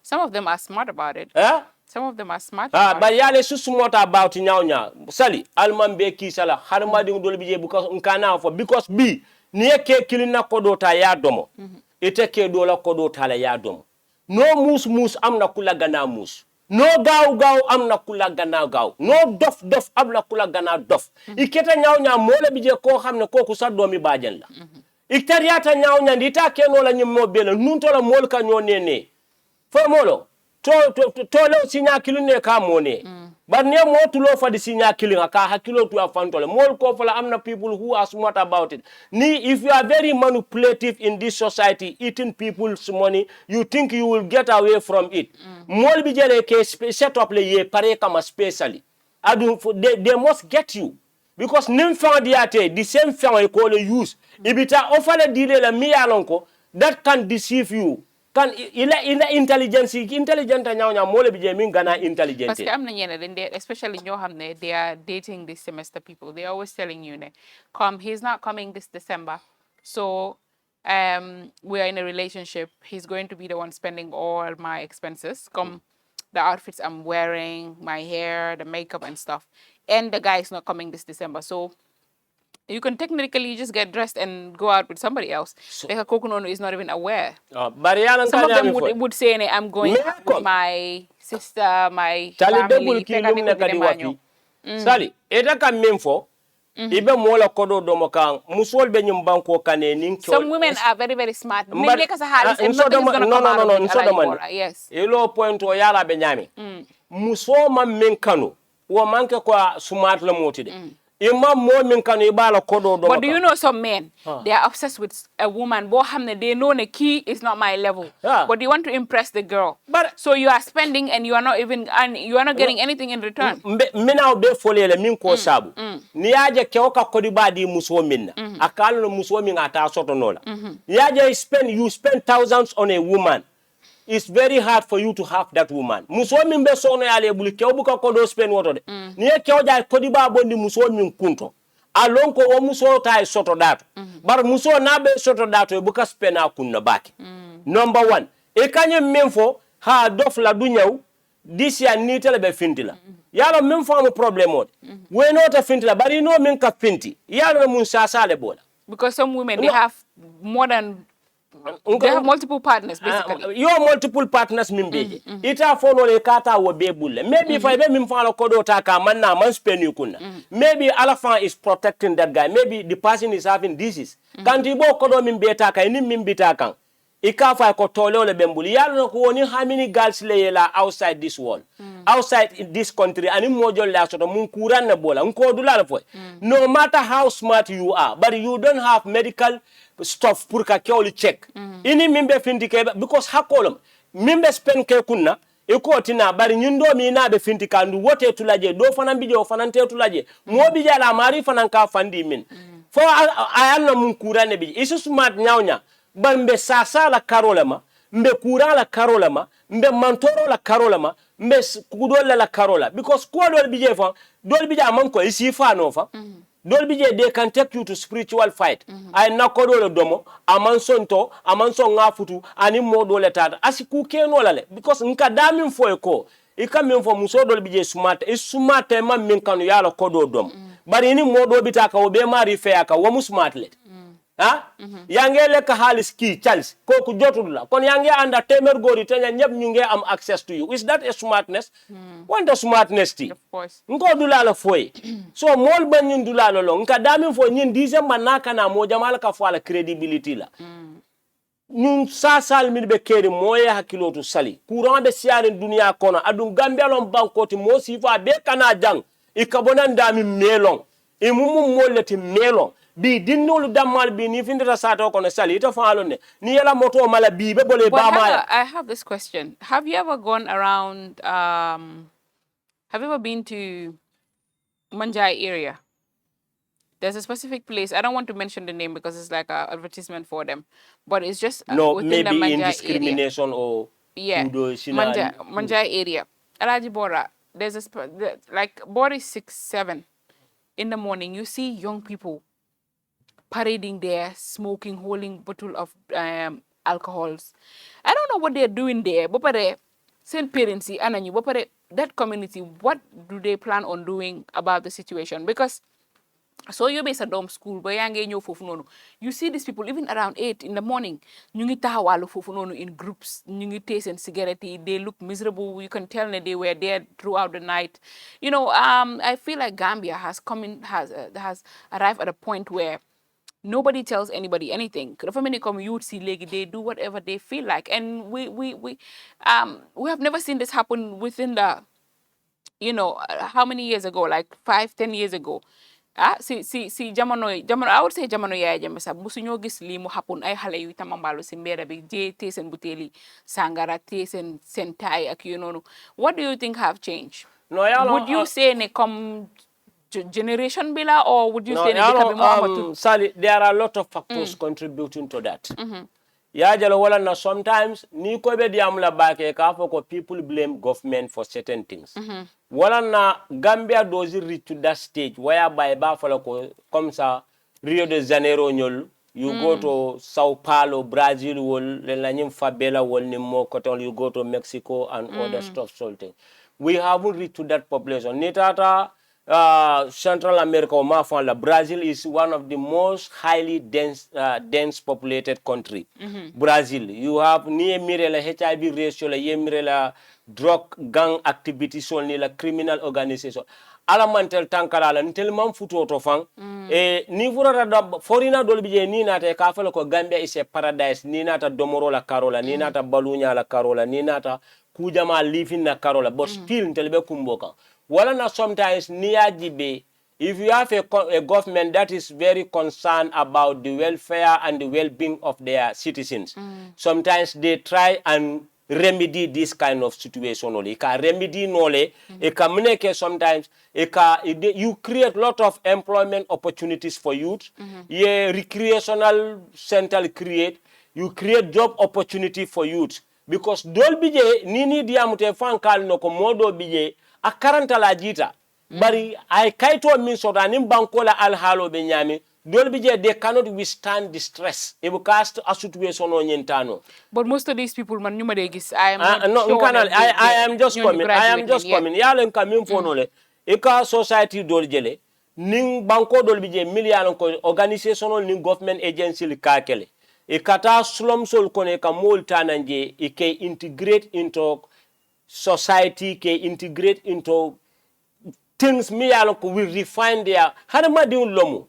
some of them are smart about it some of them are smart but yale susumota about nyawnya sali almambe ki sala harmadi dol bije buka nkana fo because bi ni ke kilina kodota ya domo ite ke dola kodota la ya domo no mus amna kula gana mus no gaw am na kula gannaaw gaw no dof am na kula gannaaw dof iketa ñaaw moole bi je ko xamne koku sa doomi baajen la iktariata ñaaw ñandi ita keno la ñim mo bela nun to la mool ka ñoo nene fo molo to lew sinya kilune ka mone but ne mo tulo fadi sinya kilinga ka hakilo to afantole mool ko fala amna people who are smart about it ni if you are very manipulative in this society eating people's money you think you will get away from it mool bi jere ke set up le ye pare kama specially adu they must get you because nim fan diate the same fan e ko le use ibita ofale dile la mi yalonko that can deceive you kan ila intelligent ñaw mole bi je min gana intelligent parce que am na ñene dañ especially ñoo xam ne they are dating this semester people they are always telling you ne he's not coming this December so we are in a relationship he's going to be the one spending all my expenses the outfits I'm wearing my hair the makeup and stuff and the guy is not coming this December so you can technically just get dressed and go out with somebody else. Because Kokunono is not even aware. Some of them would say, I'm going out with my sister, my family. Sali, eta kam memfo. Ibe mola kodo domo kan musol be nyum banko kane nin some women are very very smart. No. Yes. Elo point o yala be nyami. Muso ma men kanu. Wo manke kwa smart la motide. But do you know some men? They are obsessed with a woman. They know the key is not my level. But they want to impress the girl. So you are spending and you are not getting anything in return. Mina be folele min ko sabu. Ni aje keoka kodiba di muso minna. Akalo no muso min ata soto nola. You spend thousands on a woman. It's very hard for you to have that woman. Muso min be sono yale buli ke obuka ko do spend woto de. Ni ke o ja ko di ba bondi muso min kunto. Alon ko o muso ta soto dato. Bar muso na be soto dato e buka spend akunna baki. Number 1. E kanye memfo ha dof la du nyaw this year ni tele be fintila. Yalo min fo am problem mod. We no ta fintila bari no min ka finti. Yalo mun sasale bola. Because some women they have more than they have multiple partners basically. You multiple partners mimbeje. Ita follow le kata wo be bulle. Maybe if I be mim follow kodo taka man na man spend you kunna. Maybe elephant is protecting that guy. Maybe the person is having disease. Kanti bo kodo mimbe taka ini mimbita kan. Ika fa ko tole ole bembuli. Yalo ko woni how many girls le la outside this world. Outside this country ani mojo la soto mun kuran na bola. Nko dula fo. No matter how smart you are, but you don't have medical stuff pour ka kewli check ini mimbe findike because hakolom mimbe spend ke kunna e ko tina bari nyundo mi na be findika ndu wote tulaje do fanan bijo fanan te tulaje mo bi jala mari fanan ka fandi min fo ayanna mun kurane bi isu smart nyawnya bar mbe sasa la karolama mbe kura la karolama mbe mantoro la karolama mbe kudol la karola because ko dol bije fa dol bija man ko isi fa no fa dol bije they can take you to spiritual fight ay nakodo le domo aman sonto aman son ngafutu ani modo le tata asiku keno lale because nka damin fo ko e kam min fo muso dol bije smart e smart e mam min kanu yala kodo dom bari ni modo bitaka o be mari fe aka wo mu smart le yange le ka halis ki Charles ko ku jotudula kon yange anda temer gori tanya ñep ñu nge am access to you is that a smartness wanda smartness ti Of course. nko dula la foy so mol ban ñun dula lo nka damin fo ñin dixième manaka na mo jamal ka fo la credibility la ñun sasal mi be keri moye hakilotu sali courant be siare dunia kono adum gambelon bankoti mo sifa be kana jang ikabonan dami melon e mumum molati melon bi dinnolu dammal bi ni findita sato kono sali ita faalone ni yala moto mala bi be bole ba ma I have this question. Have you ever gone around have you ever been to Manjai area? There's a specific place. I don't want to mention the name because it's like an advertisement for them. But it's just no within the maybe Manjai in discrimination area. or Yeah. Manjai area. Alh Bora. There's like Bora 6-7 in the morning. You see young people parading there, smoking, holding bottle of alcohols. I don't know what they're doing there. But send parents, that community, what do they plan on doing about the situation? Because So you base a dom school ba yange ñew fofu nonu you see these people even around 8 in the morning ñu ngi taxawalu fofu nonu in groups ñu ngi téy sen cigarette they look miserable you can tell that they were there throughout the night you know I feel like Gambia has has arrived at a point where nobody tells anybody anything dafa melni comme youth si legi they do whatever they feel like and we have never seen this happen within the you know how many years ago like 5-10 years ago si jamono I would say jamono Yaya Jammeh sax musu ñoo gis lii mu happen ay xale yu tamambaalu si mbedda bi tee seen butéeli sangara tee seen taay ak yu noonu what do you think have changed would you say ne comme generation bi la or would you say ne dëkk bi moo amatul Sally there are a lot of factors contributing to that Yajalo wala na sometimes ni ko be diam la bake ka for people blame government for certain things. Wala na Gambia does reach to that stage whereby ba for ko comme ça Rio de Janeiro nyol you go to Sao Paulo Brazil wol la nyim Fabela wol ni mo koton you go to Mexico and other stuff something. We haven't reached to that population. Nitata Central America or Mafala, Brazil is one of the most highly dense populated country. Brazil, you have near mirela HIV ratio, la mirela drug gang activities, only la criminal organization. Alamantel tankala until man futo to fang ni furata da forina dolbije ni nata ka fala ko Gambia is a paradise ni nata domoro la Carola ni nata balunya la Carola ni nata kujama living na Carola but still ntelbe kumboka wala na sometimes niajibe if you have a government that is very concerned about the welfare and the well-being of their citizens sometimes they try and remedy this kind of situation only ka remedy nole e ka mneke sometimes you create lot of employment opportunities for youth ye recreational center create you create job opportunity for youth because dol bije nini diamute fankal no ko modo bije a karanta la jita bari ay kayto min so danim bankola alhalo be nyami dol bije they cannot withstand the stress e bu cast a situation o nyentano but most of these people man nyuma de gis I am I am just coming yalen kamin fonole e ka society dol jele ning banko dol bije million ko organizational ning government agency li kakele e kata slum sol kone ka molta nanje e ke integrate into society ke integrate into things me will refine their hanama diun lomu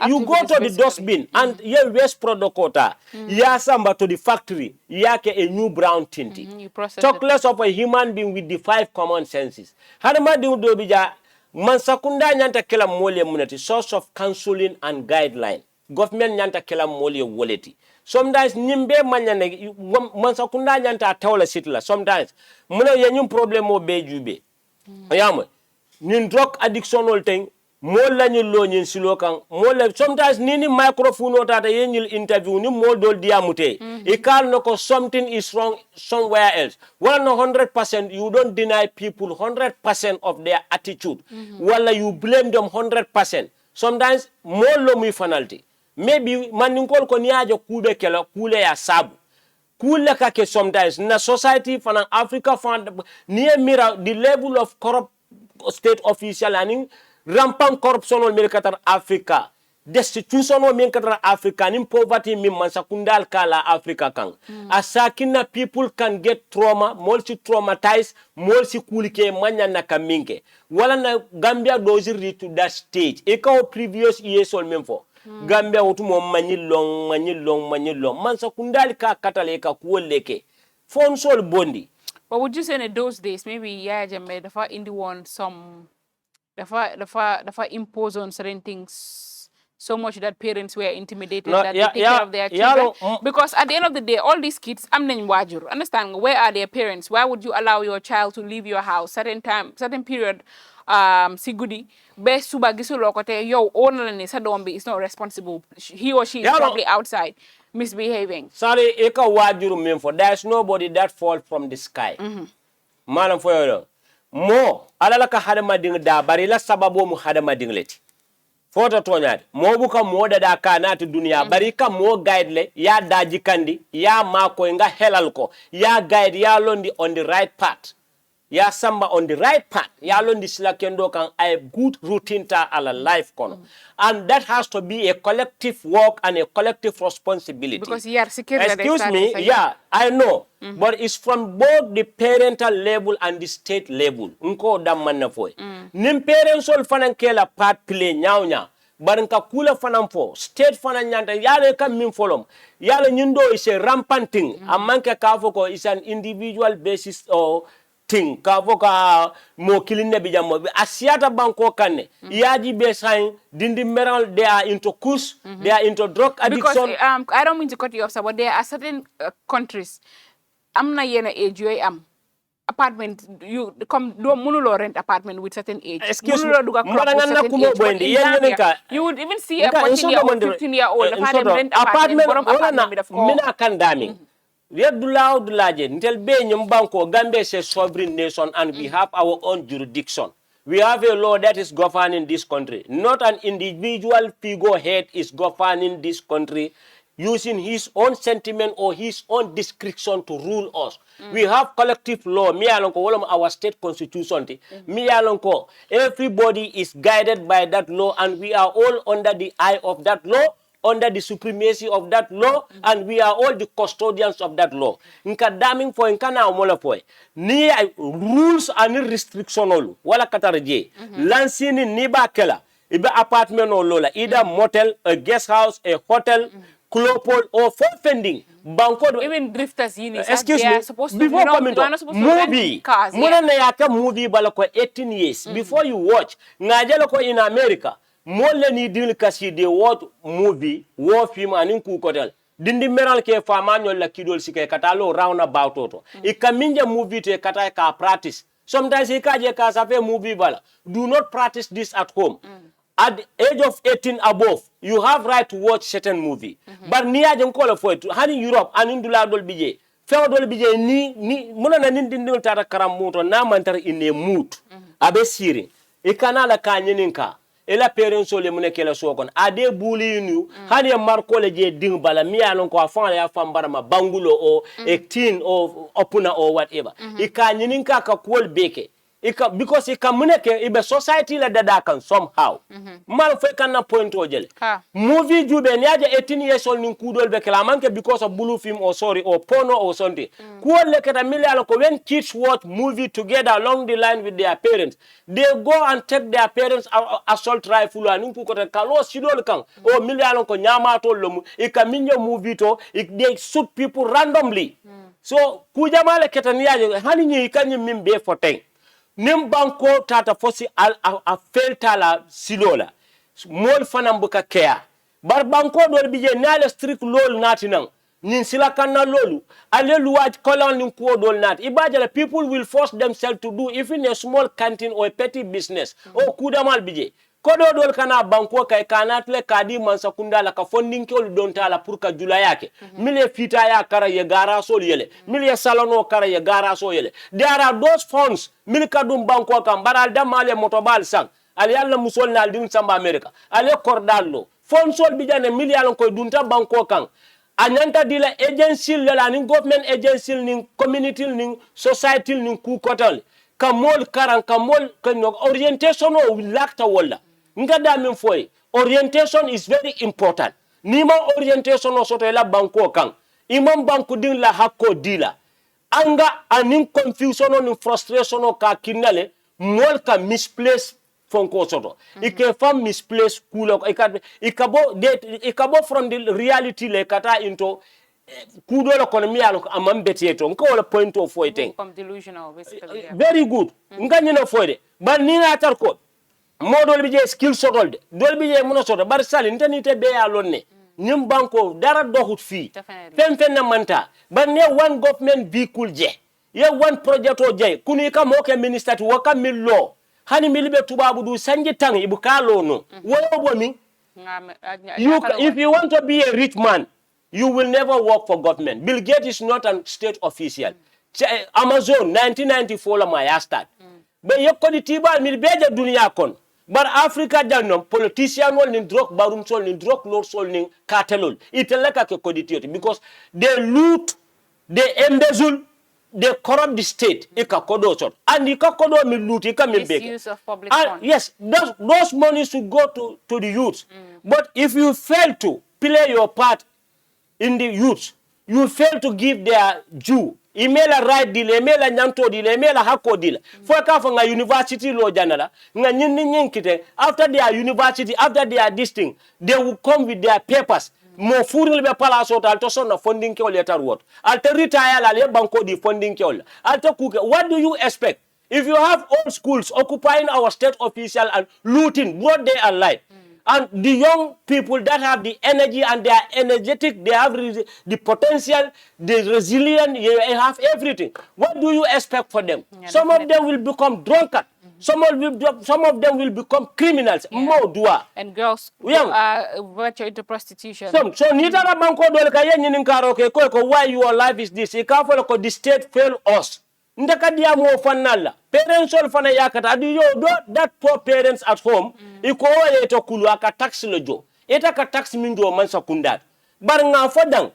you go to the dustbin and your waste product kota ya samba to the factory yake a new brown tinti talk less of a human being with the 5 common senses hanama diun do bija man sakunda nyanta kila mole munati source of counseling and guideline government nyanta kila mole woleti sometimes nimbe manyane man sakunda nyanta tawla sitla sometimes muna yenyum problem o bejube yama nin drug addiction ol thing mo lañu lo ñin silo kan mo le sometimes nini microphone o tata yenyil interview ni mo dol diamute e kal no ko something is wrong somewhere else 100% you don't deny people 100% of their attitude wala you blame them 100% sometimes mo lo muy fanalti maybe maninkol ko niajo kube kala kule ya sabu kule ka ke sometimes na society fana Africa fan near mira the level of corrupt state official and rampant corruption on America Africa destitution on America Africa and poverty min mansakundal kala Africa kan asakina people can get trauma multi traumatized multi kulike manya na kaminke wala na Gambia does reach to that stage e ka previous years all memfo Gambia otumo manyilong mansakundal ka katale ka kuoleke phone sol bondi. But would you say in those days, maybe Yaya Jammeh dafa indi one some dafa impose on certain things so much that parents were intimidated that they take care of their children? Because at the end of the day, all these kids, am nañ wajur. Understand? Where are their parents? Why would you allow your child to leave your house certain period? Si gudi be suba gisulo ko te yow ona ni sa dom bi is not responsible. He or she is probably outside misbehaving. Sorry, eka wajuru memfo. There's nobody that falls from the sky. Malam fo yo. Mo alala ka hadama ding da bari la sababu mu hadama ding leti. Foto tonyade. Mo buka mo da kana tu dunia bari ka mo guide le ya daji kandi ya mako nga helal ko ya guide ya londi on the right path. ya samba on the right path ya londi sila kendo kan a good routine ta ala life kono and that has to be a collective work and a collective responsibility because you are security. Excuse me, yeah, I know, but it's from both the parental level and the state level. Nko damana foy. Nim parents all fanan kela part play nyaunya. But nka kula fanan fo state fanan nyanta yale kam min folom. Yale nyundo is a rampant thing. Amanke kafoko is an individual basis or thing. Kavoka mo kiline bijamo. Asiata banko kane. Yaji besain dindi meral they are into kus, they are into drug addiction. Because I don't mean to cut you off, sir, but there are certain countries. I'm not yena age you am apartment you come do munulo rent apartment with certain age. Excuse me. You would even see a 14-year-old, 15-year-old rent apartment. Mina kandami. Dulaje ntel be nyum banko Gambia is a sovereign nation and we have our own jurisdiction. We have a law that is governing this country. Not an individual figurehead is governing this country using his own sentiment or his own discretion to rule us. We have collective law. Me alonko our state constitution. Me alonko everybody is guided by that law and we are all under the eye of that law, under the supremacy of that law, and we are all the custodians of that law. Nka daming for nkana umola po. Ni rules and restrictions wala katarje. Lansini niba kela. Iba apartment or lola. Either motel, a guest house, a hotel, clopol or forfending. Banko even drifters units. Excuse me. Before coming to movie, muna na yaka movie balako 18 years. Before you watch, ngajalo ko in America. Mole ni dil kasi de watch movie, war film anin ku kotel. Dindi meral ke famanyo la kidol sike katalo round about toto. Ikaminja movie te kata ka practice. Sometimes ikaje ka safe movie bala. Do not practice this at home. At the age of 18 above, you have right to watch certain movie. But niya jen call for it. Hani Europe anin dula dol bije. Fewa dol bije ni muna na nindindil tata karamuto na mantar in a mood. Abe siri. Ikana la kanyeninka. Ela parents ole mune kela sokon ade buli nu hani marko le je ding bala mi alon ko afan ya fambara ma bangulo o 18 o opuna or whatever ikanyinin ka kwol beke because it can ibe society la dada kan somehow mal fe kan na point o jele movie jube ni aje 18 years old nin kudol be kala manke because of blue film or sorry or porno or something ko le kata million ko when kids watch movie together along the line with their parents they go and take their parents assault rifle and ku ko kalo sidol kan o million ko nyama to lomu e ka minyo movie to they shoot people randomly so ku jamale kata ni aje hani ni kanyi mimbe for ten nim banko tata fosi a felta la silola mol fanam buka kea bar banko do bije nale strict lol nati nan nin sila kanna lolu ale luwaj kolon nin ko dol nat ibaje la people will force themselves to do even a small canteen or a petty business o kudamal bije kodo dol kana banko kay kanatle kadi man sakunda la ka funding ko don tala pour ka jula yake mille fita ya kara ye gara sol yele mille salono kara ye gara so yele there are those funds mil kadum banko kam baral damale motobal sang ali yalla musol nal din samba america ali kordallo funds sol bijane million ko dunta banko kan anyanta dila agency la ni government agency ni community ni society ni ku kotal kamol karan kamol kanyo orientation o lakta wala ngada min foy orientation is very important nima orientation o soto la banko kan imam banku din la hakko dila anga anin confusion o frustration o ka kinale mol ka misplace fonko soto ike fam misplace kulo ikabo from the reality le kata into kudo la economy alo amambete to nko wala point of fighting delusional basically very good ngani no foide ban ni na tar ko modol bi je skill sotol de dol bi je muno soto bar sali ntanite be ya lonne nim banko dara doxut fi fen na manta ban ne one government vehicle je ye one project o je kuni ka mo ke minister to waka millo hani milibe tubabu du sanji tang ibu kalo no wo bo mi if you want to be a rich man you will never work for government. Bill Gates is not a state official. Amazon 1994 la my start. But you could tiba mil beja dunia kon. But Africa janom politician wol ni drug barum sol ni drug lord sol ni cartelol. Iteleka ke koditioti because they loot, they embezzle, they corrupt the state. Ika kodo sort. And ika kodo mi loot, ika mi beke. Misuse of public funds. Yes, those money should go to the youth. But if you fail to play your part in the youth, you fail to give their due. Email right deal, email nyanto deal, email hako deal. For nga university lo janala, nga nyinkite, after their university, after their this thing, they will come with their papers. Mo furil be pala so alto so na funding ke letter what. Alto retire la le banko di funding ke ol. Alto kuke, what do you expect? If you have all schools occupying our state official and looting broad day and light, and the young people that have the energy and they are energetic, they have the potential, the resilience, they have everything. What do you expect for them? Yeah, some of them will become drunkard. Some of them will become criminals. More dua. And girls venture into prostitution. So nitara banko dole ka yen nin karo ke ko why your life is this. E ka folo ko the state fail us. Ndeka dia mo fanalla. Parents all fana yakata adi yo do that poor parents at home iko ye to kulu aka tax le jo. Eta ka tax min jo man sakundat. Bar nga fodang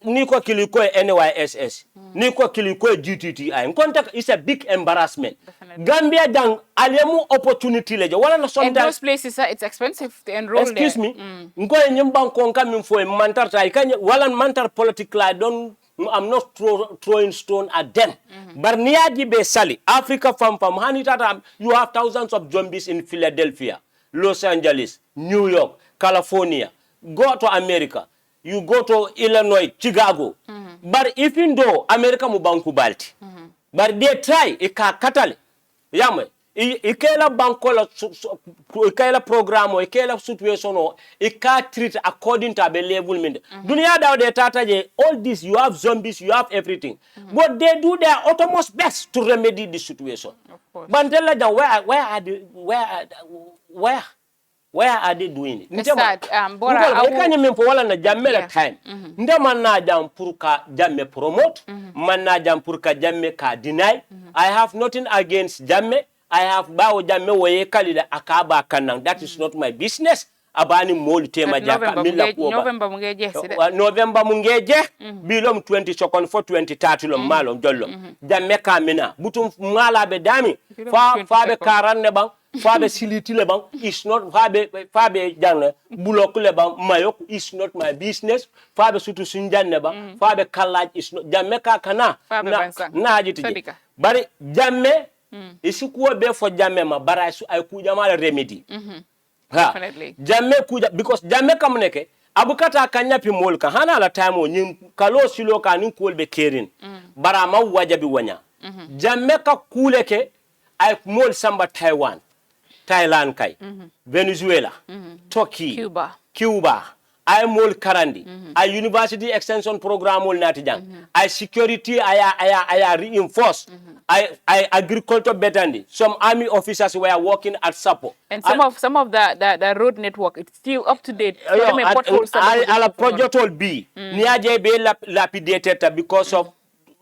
ni ko kiliko NYSS. Ni ko kiliko GTTI. Contact is a big embarrassment. Definitely. Gambia dang alemu opportunity le jo. Wala na sometimes in those places it's expensive to enroll there. Excuse me. Ngoy nyimban ko ngam fo mantar tay kany wala mantar political I don't I'm not throwing stone at them. But niaji be sali, Africa from Hanitata, you have thousands of zombies in Philadelphia, Los Angeles, New York, California. Go to America. You go to Illinois, Chicago. But even though America mubanku balti, but they try, ika katale. Yame. Ikela bankola ikela program o ikela situation o ika treat according to the level mind. Dunia da de tata je all this you have zombies, you have everything. But they do their utmost best to remedy the situation. Of course. Bandela da where are they doing it? It's that, Bora, I can't remember wala na jamme la time. Ndema na jam purka jamme promote, man na jam purka jamme ka deny. I have nothing against jamme. I have bawo jamme woye kalida akaba kanang. That is not my business. Abani moli tema jaka mila kuoba. November mungeje. November mungeje. Bilom 20 second for 2030 lom malom jollo. Jamme kamina. Butum mala be dami. Fa be karanne bang. Fa be siliti le bang. It's not fa be janne. Bulok le bang. Mayok is not my business. Fa be sutu sunjanne bang. Fa be kalaj is not. Jamme ka kana. Na hajiti. Bari jamme isi kuwa be for jamme ma bara su ay kuja mala remedy. Definitely. Jamme kuja because jamme kamuneke abukata kanya pi molka hana la time o nyim kalo silo ka nin kolbe kerin bara ma wajabi wanya jamme ka kuleke ay mol samba Taiwan Thailand kai Venezuela Turkey Cuba ay mol karandi ay university extension program ol nati jang ay security aya reinforce I agriculture betandi. Some army officers were working at Sapo. And some of the road network it's still up to date. Ala project will be niaje be lapidated because of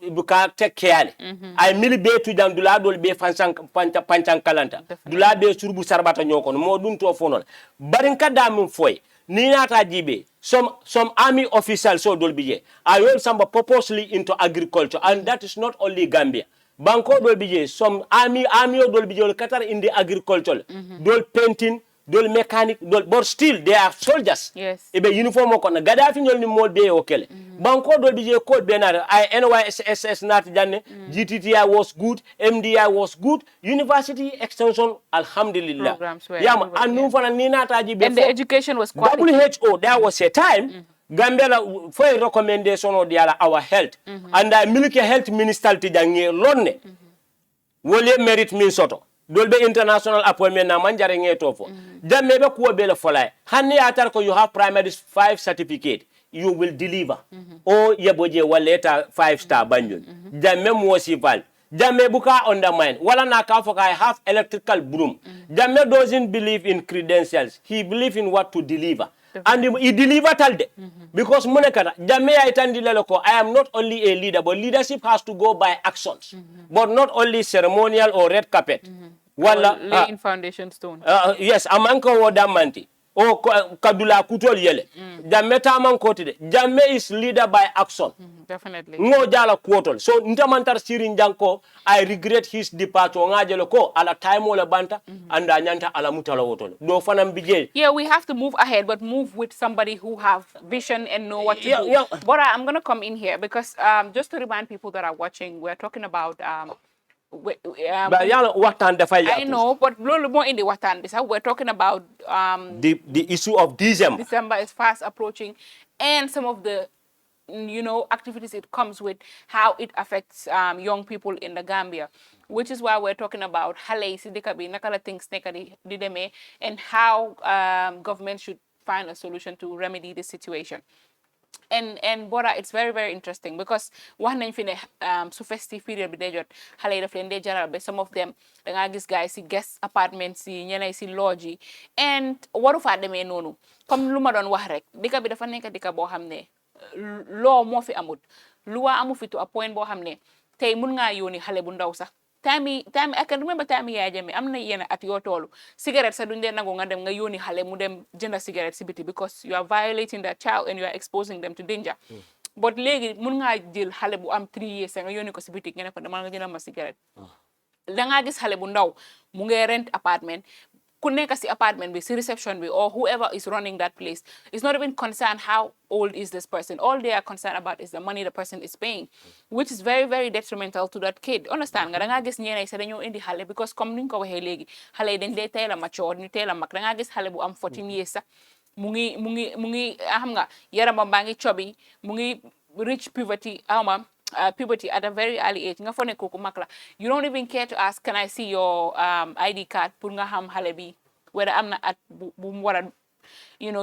buka take care. I mili be to jam dula dol be pancang kalanta. Dula be surbu sarbata nyoko mo dun to fonol. Barinka damun foy. Ninata jibe. Some army officers so dol bije. I will some purposely into agriculture and that is not only Gambia. Banko dol bije some army dol bije Qatar in the agriculture dol painting dol mechanic dol but still they are soldiers. Yes. Ebe uniform ko na Gaddafi nyol ni mod be okele. Banko dol bije code benar NYSS nat janne GTTI was good, MDI was good, university extension alhamdulillah. Programs were and nu fana ni nata jibe and the education was quality. WHO there was a time Gambia for a recommendation of our health and the military health minister tijange lonne wole merit min soto dolbe international appointment na manjare nge tofo jamme be ko be le folay hanni atar ko you have primary 5 certificate you will deliver o yeboje waleta 5-star banjun jamme mo sival jamme buka undermine wala na ka foka I have electrical broom jamme doesn't believe in credentials, he believe in what to deliver. And he delivered all day. Because Munekana, Jamea Itandileloko, I am not only a leader, but leadership has to go by actions. But not only ceremonial or red carpet. Laying foundation stone. Yes, Amanko Wodamanti. o kadula kutol yele jamme taman kotide jamme is leader by action definitely ngo jala kuotol so ntamantar sirin janko I regret his departure ngajelo ko ala time wala banta anda nyanta ala mutala wotol do fanam bije yeah we have to move ahead but move with somebody who have vision and know what to do Bora I'm going to come in here because just to remind people that are watching we're talking about but I know, but more in the watan. We're talking about the issue of December. December is fast approaching, and some of the activities it comes with, how it affects young people in the Gambia, which is why we're talking about halay sidikabi nakala things nekadi dideme and how government should find a solution to remedy this situation. And Bora, it's very, very interesting because one nañ fi ne su festive period bi day jot xale yi daf leen dee jaral ba some of them da ngaa gis guys si guest apartments yi ñeneen si lodge yi and waru faa demee noonu comme lu ma doon wax rek dëkk bi dafa nekk dëkk boo xam ne loo moo fi amut lu waa amu fi to a point boo xam ne tey mun ngaa yóoni xale bu ndaw sax time I can remember time yaay jame am na yenn at yoo toolu cigarette sa duñ dee nangu nga dem nga yóoni xale mu dem jënda cigarette si biti because you are violating that child and you are exposing them to danger but léegi mun ngaa jël xale bu am 3 years nga yóoni ko si biti nga ne ko dama nga jëndal ma cigarette da ngaa gis xale bu ndaw mu ngi rent apartment ku nekk si apartment bi si reception bi or whoever is running that place is not even concerned how old is this person. All they are concerned about is the money the person is paying, which is very, very detrimental to that kid. Understand nga da nga gis ñeneen sa dañoo indi xale because comme ni ñu ko waxee léegi xale yi dañ dee teel a mature ñu teel a mag da nga gis xale bu am 14 years sax mu ngi xam nga yaramam baa ngi cobi mu ngi reach puberty puberty at a very early age nga fone kooku mag la you don't even care to ask can I see your ID card pour nga xam xale bi whether am na at bu mu war a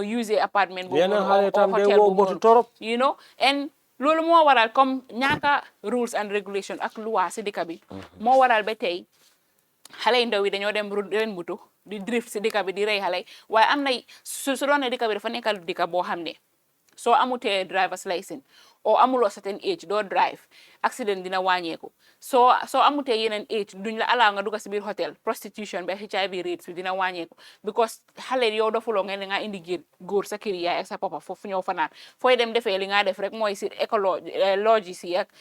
use apartment boobu or hotel boobu and loolu moo waral comme ñaaka rules and regulation ak loi si dëkk bi moo waral ba tey xale yu ndaw yi dañoo dem ren moto di drift si dëkk bi di rey xale waaye am na su doon ne dëkk bi dafa nekkal dëkk boo xam ne soo amutee driver's license o amuloo certain age doo drive accident dina wàññeeku soo amutee yeneen age duñ la allow nga dugg si biir hotel prostitution ba HIV rates bi dina wàññeeku because xale yow dofuloo nga ne nga indi góor sa kër yaay ak sa papa foofu ñëw fanaan fooy dem defee li nga def rek mooy si lodge si ak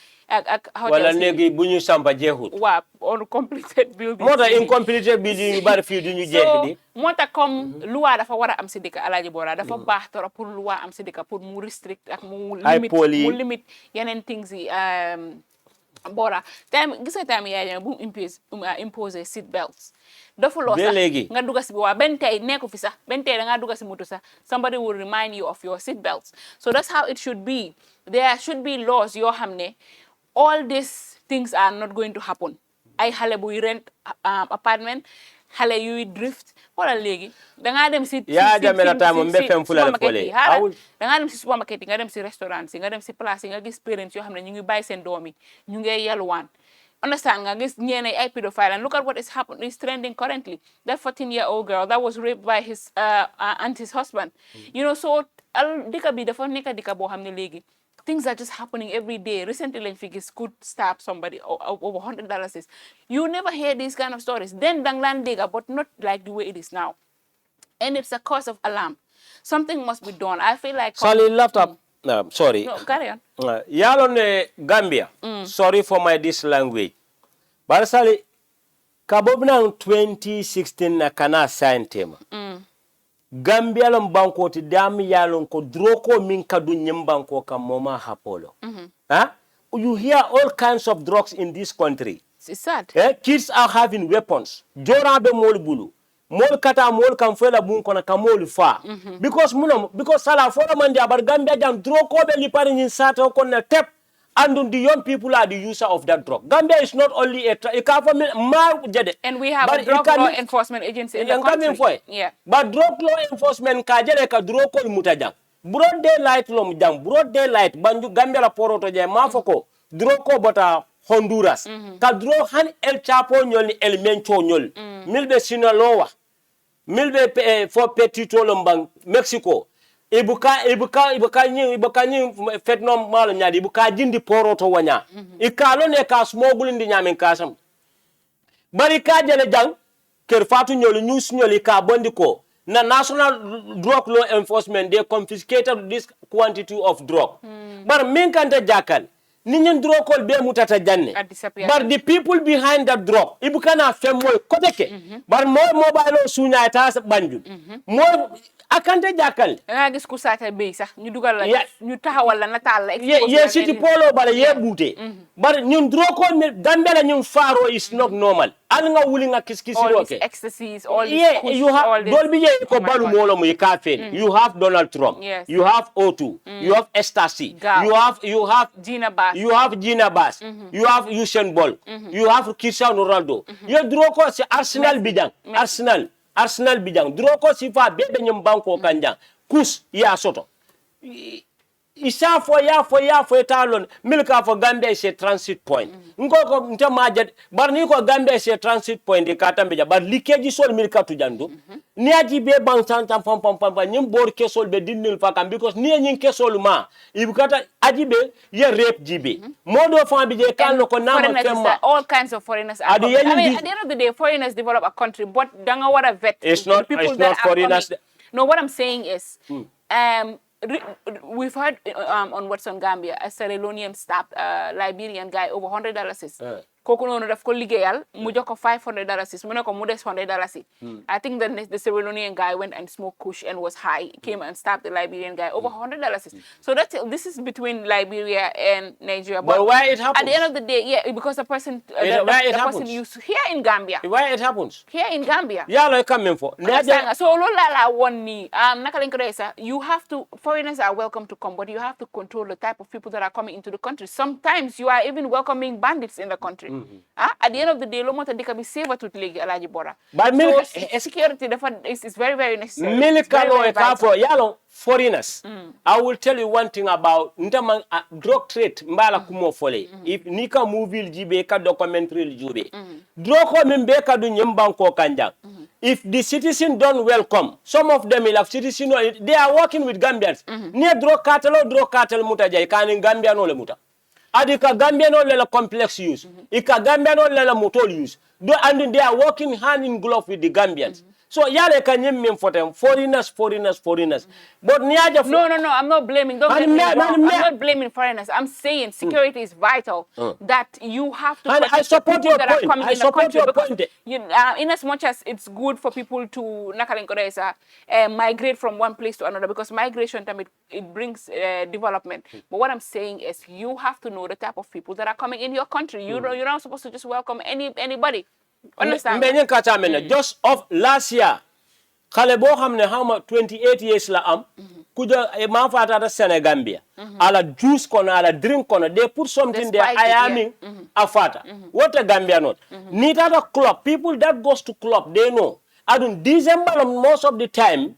hotel wala léegi bu ñu sampa jeexut waaw on completed building moo tax incompleted building yu bari fii du ñu jeex di moo tax comme loi dafa war a am si dëkk Alhaji Bora dafa baax trop pour loi am si dëkk pour mu restrict ak mu limit yeneen things yi Bora gis nga time yaay bu mu imposer seat belts dofuloo sax nga dugg si bi waa benn tey nekku fi sax benn tey da ngaa dugg si moto sax somebody will remind you of your seat belts so that's how it should be there should be laws yoo xam ne all these things are not going to happen ay xale buy rent apartment xale yuy drift wala léegi dangaa dem si supermarket yi dangaa dem si supermarket yi nga dem si restaurant yi nga dem si place yi nga gis parents yoo xam ne ñu ngi bàyyi seen doom yi ñu ngi yalwaan understand nga gis ñeneen ay pedophile and look at what is trending currently that 14-year-old girl that was raped by his auntie's husband so dëkk bi dafa nekk dëkk boo xam ne léegi things are just happening every day. Recently, like figures could stab somebody over $100. You never hear these kind of stories. Then Danglan Dega, but not like the way it is now. And it's a cause of alarm. Something must be done. I feel like Sally laptop. Sorry. No, carry on. Yalone Gambia. Sorry for my this language. But Sally, kabobna 2016 na kana sign tema. Gambia lom banko ti dami yalon ko droko min kadu nyimbanko kam moma hapolo. You hear all kinds of drugs in this country. It's sad. Kids are having weapons. Jorabe mol bulu. Mol kata mol kam fela bun kona kamol fa. Because sala fora mandi abar Gambia jam droko be li pari nyin sata ko na tep. And the young people are the user of that drug. Gambia is not only and we have a drug law enforcement agency in the country. Yeah. But drug law enforcement kajere ka drug ko mutajang. Broad daylight lom jang. Broad daylight banju Gambia la poroto jay mafoko. Drug ko bota Honduras. Ka drug han El Chapo nyol ni El Mencho nyol. Milbe Sinaloa. Milbe for Petito lombang Mexico. Ibuka nyi fetnom malo nyadi ibuka jindi poroto wanya ikalo ne ka smogul ndi nyamen kasam bari ka jele jang ker fatu nyoli news nyoli ka bondi ko na national drug law enforcement they confiscated this quantity of drug but min kanta jakal ninyen drug kol be mutata janne but the people behind that drug ibukana femoy koteke but mo mobile sunya ta banjul mo akante jakal nga gis ku saata bey sax ñu dugal la ñu taxawal la natal la ye city polo bala ye bute but ñun drug ko gambe la ñun faro is not normal an nga wuli nga kiskisi roke ecstasies all this push, you have all this dolbi ye ko balu molo mu kafen you have Donald Trump you have O2 you have ecstasy you have Gina Bass you have Usain Bolt you have Cristiano Ronaldo ye drug ko ci Arsenal bidang Arsenal bijang droko sifa bebe nyum banko kanjang kus ya soto isa fo ya talon milka fo Gambia is a transit point ngoko nta majat bar ni ko Gambia is a transit point de katambe ja bar likeji sol milka tu jandu ni aji be bang tan pam nyum bor kesol be dinnil fakam because ni nyin kesol ma ibukata aji be ye rape jibe modo fam bi je kan ko nama femma all kinds of foreigners are at the end of the day foreigners develop a country but danga what a vet it's not foreigners no what I'm saying is we've heard on What's on Gambia a Sierra Leonean stabbed Liberian guy over $100. Kooku noonu daf ko liggéeyal mu jox ko $500 mu ne ko mu des $100. I think the Sierra Leonean guy went and smoked kush and was high, came and stabbed the Liberian guy over $100. So this is between Liberia and Nigeria. But why it happens? At the end of the day, yeah, because the person person used here in Gambia. Why it happens? Here in Gambia. Yeah, like coming for. So lola one ni you have to foreigners are welcome to come, but you have to control the type of people that are coming into the country. Sometimes you are even welcoming bandits in the country. At the end of the day, Lomota Dika be safer to League Alh Bora. But security is very, very necessary. Yalo foreigners. I will tell you one thing about drug trade mbala kumo fole. If nika movie jibe ka documentary jube. Drug ko mbeka du nyembanko kanjang. If the citizen don't welcome, some of them will have citizen, they are working with Gambians. Near drug cartel mutaja ikani Gambia no le muta. Adika Gambia no le complex use. Ika Gambia no le motol use. And they are working hand in glove with the Gambians. So yale kanyem mem for them foreigners. But niaja No, I'm not blaming. Don't get me wrong. I'm not blaming foreigners. I'm saying security is vital. That you have to protect I support people your that point. are coming I in the support country your because point. in as much as it's good for people to migrate from one place to another because migration it brings development. But what I'm saying is you have to know the type of people that are coming in your country. You're not supposed to just welcome anybody. Understand? Just of last year, xale boo xam ne xawma 28 years la am kuja ma fatata Senegambia ala juice kono ala drink kono they put something there ayami afata what a Gambia not ni tata club people that goes to club they know adun December most of the time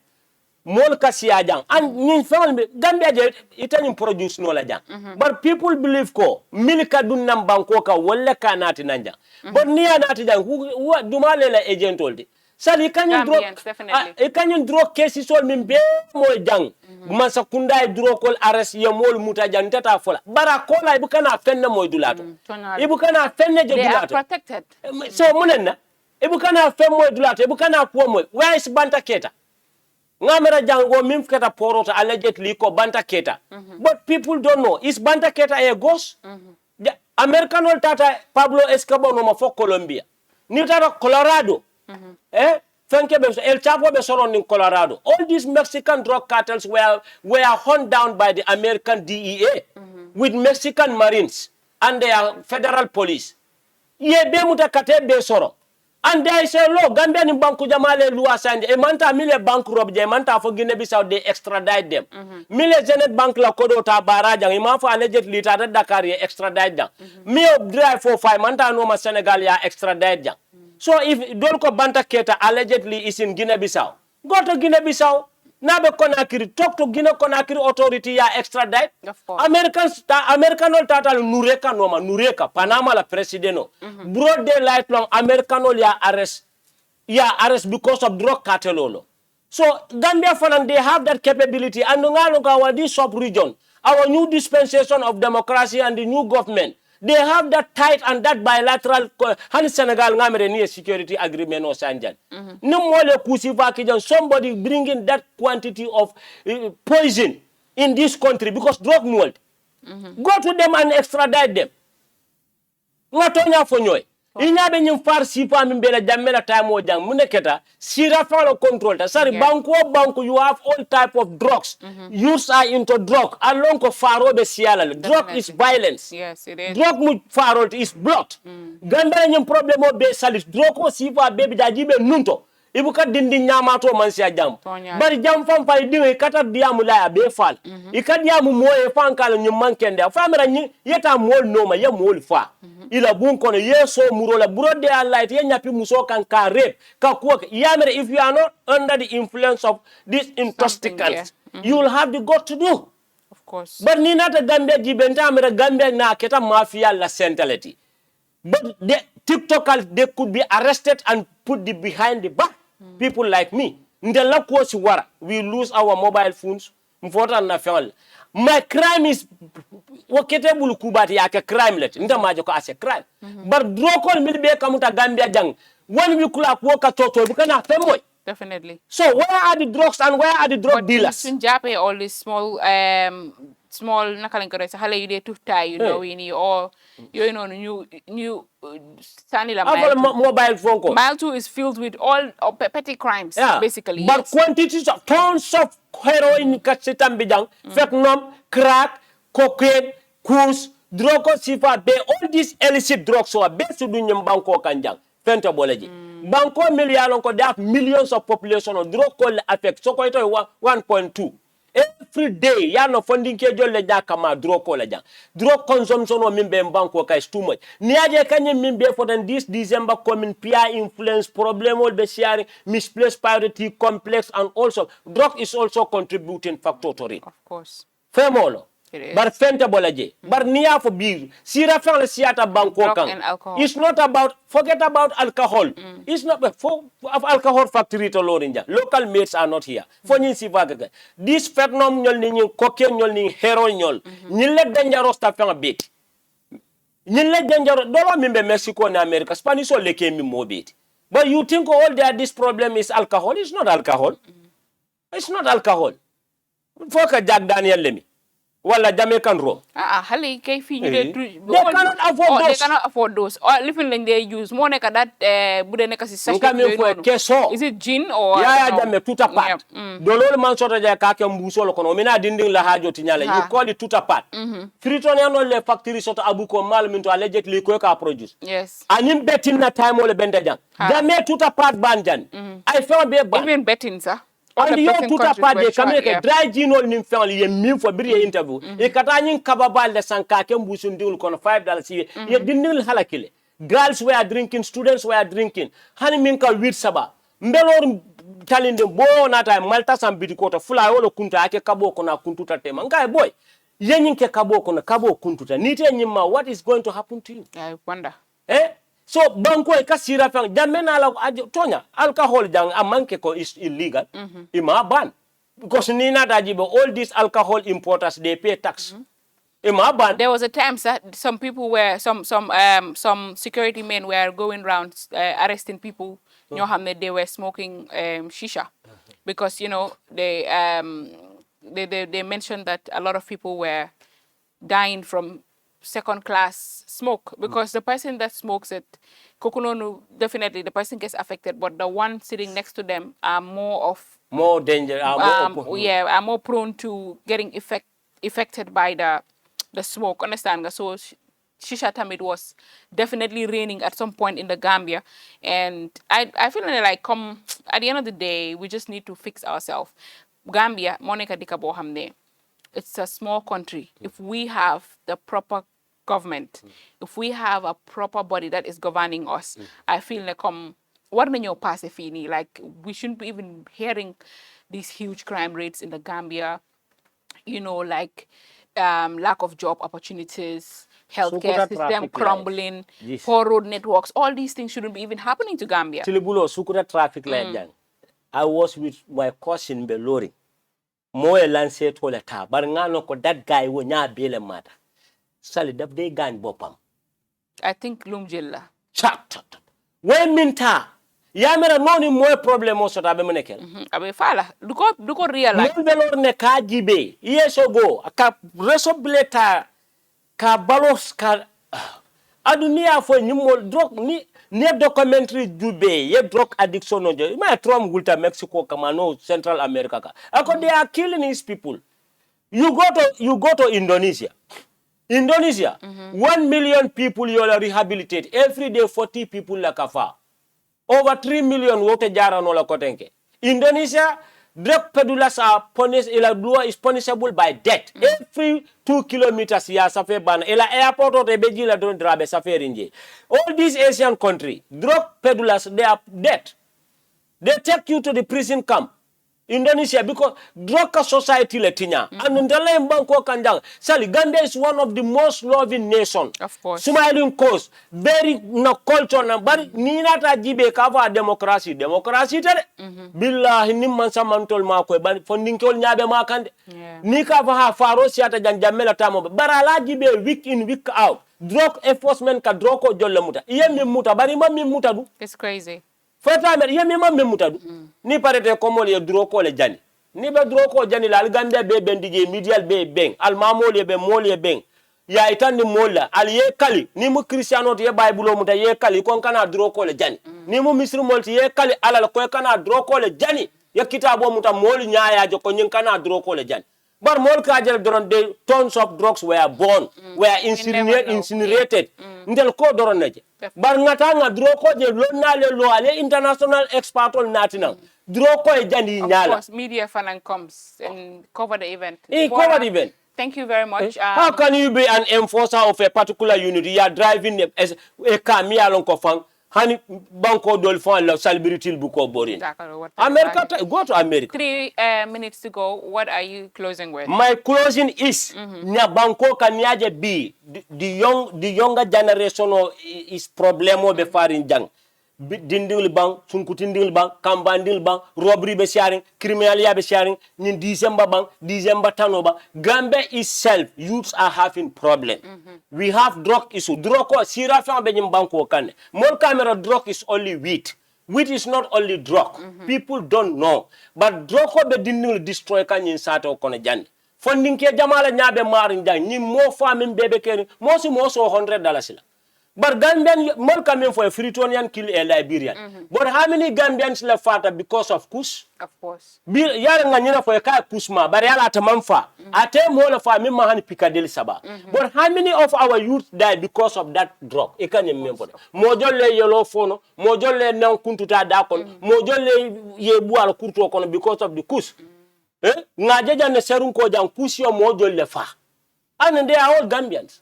mol kasiya jang and ñin fawal Gambia je itani produce no la jang but people believe ko milka dun nam banko ka wala kanati nanja but ni anati jang who dumale la agent oldi sali kanyen drug cases all min be mo jang masa kunda drug kol arrest ye mol muta jang tata fola bara kola ibu kana fenne moy dulato ibu kana fenne je dulato they are protected so munenna ibu kana femme moy dulato ibu kana ko moy where is banta keta ngamera jango mim keta porota allegedly ko banta keta but people don't know is banta keta a ghost American tata Pablo Escobar no ma fo Colombia ni tata Colorado El Chapo be soron in Colorado. All these Mexican drug cartels were hunted down by the American DEA with Mexican Marines and their federal police. Ye be muta kate be soro. And they say, "Lo, Gambia ni banku jamale luwa sanje. E manta mile bank rob je manta fo Guinea Bissau they extradite them. Mile Zenith Bank la kodo ta baraja ima fo allegedly ta Dakar ye extradite them. Me drive for 5 manta no ma Senegal ya extradite them. So if Dolko Banta Keta allegedly is in Guinea-Bissau, go to Guinea-Bissau. Nabe Conakry, talk to Guinea-Conakry authority ya extradite. American tatal nureka, Panama la presideno. Broad daylight long, American ya arrest because of drug cartel. So Gambia Fanan, they have that capability. And this sub-region, our new dispensation of democracy and the new government, They have that tight and that bilateral Han Senegal ngamere ni security agreement or sanjan. No more kusiva kijan somebody bringing that quantity of poison in this country because drug world. Go to them and extradite them. Ngatonya fonyoy. Inyabe nyim far sipa mbele jamela time o jang muneketa sira falo control ta sari banko you have all type of drugs. Youths are into drug along ko faro be siala. Drug is violence. Yes, it is. Drug mu faro is blood. Gambela nyim problem o be salis drug ko sipa be jajibe nunto. Ibuka dindi nyama to man sia jam. Bari jam fam fay diwe kata diamu la be fal. Ika diamu moye fan kala nyum mankende. Famera nyi yeta mol noma ye mol fa. Ila bun kono yeso muro la buro de Allah ye nyapi muso kan ka rape ka kuwa yamere if you are not under the influence of these intoxicants you will have the got to do. Of course. But ni nata Gambia jibenta amere Gambia na keta mafia la centrality. But the TikTokers, they could be arrested and put behind the back. People like me. Ndela kosi wara. We lose our mobile phones. Mfota na family. My crime is wakete bulu kubati yake crime let. Nda majoko as a crime. But drokol milbe kamuta Gambia jang. When we kula kuoka toto bukana femoy. Definitely. So where are the drugs and where are the drug dealers? In Japan, all these small nakalinko sa hala yude tutai you know ini or you know new sanila mobile phone call. Mile 2 is filled with all petty crimes basically. But quantities of tons of heroin katsitam bijang, fentanyl, crack, cocaine, kus, drogo sifa be all these illicit drugs so based to dunyam banko kanjang fentanyl. Banko million ko they have millions of population of drug call affect so ko ito 1.2 every day ya no funding ke jolle ja kama drug ko la jang drug consumption o mimbe banko ka is too much niaje kanye mimbe for this December coming peer influence problem all be sharing misplaced priority complex and also drug is also contributing factor to it. Of course. Femolo. But fentanyl but niya for beer sira fang siata banko kan it's not about forget about alcohol it's not for alcohol factory to lorinja local mates are not here for nyin sivaga this fentanyl nyol ni cocaine nyol ni heroin nyol nyille dangerous ta fang bit nyille dangerous dolo mimbe Mexico na America Spanish o leke mi mobit but you think all that this problem is alcohol. It's not alcohol. It's not alcohol foka Jack Daniel lemi wala Jamaican rom. Hali kay fi ñu they cannot afford those. They cannot afford those. Or living lañ they use mo nek that bu de nek ci sachet. Is it gin or ya jame tuta pat. Do lolu man sota ja ka ke mbuso lo kono mina dinding la hajo tinyala you call it tuta pat. Friton ya no le factory sota abuko mal min to allegedly ko ka produce. Yes. Anim betting na time ole bende jang. Jame tuta pat banjan. I found be ban. Even betting sir. And you to tap de kameke dry gin all nim fan ye min for bi interview e kata nyin kababal de sanka ke mbusun diul kono $5 ye dinil halakile girls were drinking students were drinking hani min ka wit saba mbelor talinde bo nata malta sam bidi ko to fula wolo kunta ake kabo kono kuntuta tema ngai boy yenin ke kabo kono kabo kuntuta nite nyimma what is going to happen to you? I wonder. So banko e kasira fang jamena la tonya alcohol jang amanke ko is illegal ima ban because ni na dajibo all these alcohol importers they pay tax ima ban. There was a time some people were some security men were going around arresting people ñoo xamne they were smoking shisha because you know they mentioned that a lot of people were dying from second class smoke because the person that smokes it kokunonu definitely the person gets affected but the one sitting next to them are more danger are more prone to getting affected by the smoke, understand? So shisha tamid was definitely reigning at some point in the Gambia, and I feel like come at the end of the day we just need to fix ourselves. Gambia Monica Dikabo Hamne, it's a small country. If we have the proper government, if we have a proper body that is governing us, I feel like what nañoo passé fii nii like we shouldn't be even hearing these huge crime rates in the Gambia, you know, like lack of job opportunities, healthcare system crumbling, poor road networks, all these things shouldn't be even happening to Gambia. Tilibulo sukura traffic light jang. I was with my cousin Belori. Moe lance to la ta bar ngano ko that guy wo nya bele mata. Sali dab day gagne bopam. I think lum jella. Chat. We minta. Yamera noni moy problem o sota be menekel. Abe fala. Duko realize. Mon belor ne ka jibe. Yeso go. Ka resobleta ka balos ka adunia fo nyimol drug ni documentary jube ye drug addiction ojo. Ma trom gulta Mexico kama no Central America ka. Ako they are killing these people. You go to Indonesia. 1 million people you are rehabilitate. Every day 40 people la kafa. Over 3 million wote jara no la kotenke. Indonesia, drug peddlers are punished. The law is punishable by death. Every 2 kilometers ya safe ban. Ela airport or beji la don drabe safe rinje. All these Asian countries, drug peddlers, they are dead. They take you to the prison camp. Indonesia, because drug society letinya. And ndala mbanko kanjang. Sali, Gambia is one of the most loving nations. Of course. Smiling coast, very no culture na bari nina ta jibe kava democracy. Democracy tare. Billahi nimman samantol mako bari fondinkol nyabe makande. Ni kava ha faro siata janjamela tamo. Barala jibe week in week out. Drug enforcement ka droko jolle muta. Iye mimuta bari ma mimuta du. It's crazy. Feta mer yemi mam memutadu ni parete ko mol ye droko le jani ni be droko jani la Gambia be bendije medial be beng al mamol ye be mol ye beng ya itandi molla al ye kali ni mu cristiano ye bible muta ye kali kon kana droko le jani ni mu misri molti ye kali alal ko kana droko le jani ya kitabo muta mol nyaaya jo ko nyin kana droko le jani bar mol ka jel doron de tons of drugs were born were incinerated ndel ko doron naje bar ngata nga droko je lonnale lo ale international expertol natina droko e jandi nyala. Of course, media fan comes and cover the event. Cover the event. Thank you very much. How can you be an enforcer of a particular unity? You are driving a car, me along kofang, hani banko dolphin la celebrity buko borin. America, go to America. 3 minutes to go. What are you closing with? My closing is nya banko kanyaje be the younger generation is problemo be farin jang. Dindil bang, sunkutindil bang, kambandil bang, robbery be sharing, criminalia be sharing, in December bang, December tanoba. Gambia itself, youths are having problem. We have drug issue. Drug sira fa be banko kan. More camera drug is only wheat. Wheat is not only drug. People don't know. But drug be dindil destroy kan in sato kono jandi. Funding ke jamala nyabe marin jang, ni mo famine bebe keri, mo so $100 la. But Gambian more coming for a Freetonian kill a Liberian. But how many Gambians left fata because of Kus? Of course. Yara for a car Kusma, but yala tamanfa. Ate mola for me mahani Piccadilly Saba. But how many of our youth died because of that drug? I can't remember. Mojole yellow phone, Mojole now kuntuta dakon, Mojole yebu al kurto kono because of the Kus. Ngajaja ne serunko jang Kusio Mojole fa. And they are all Gambians.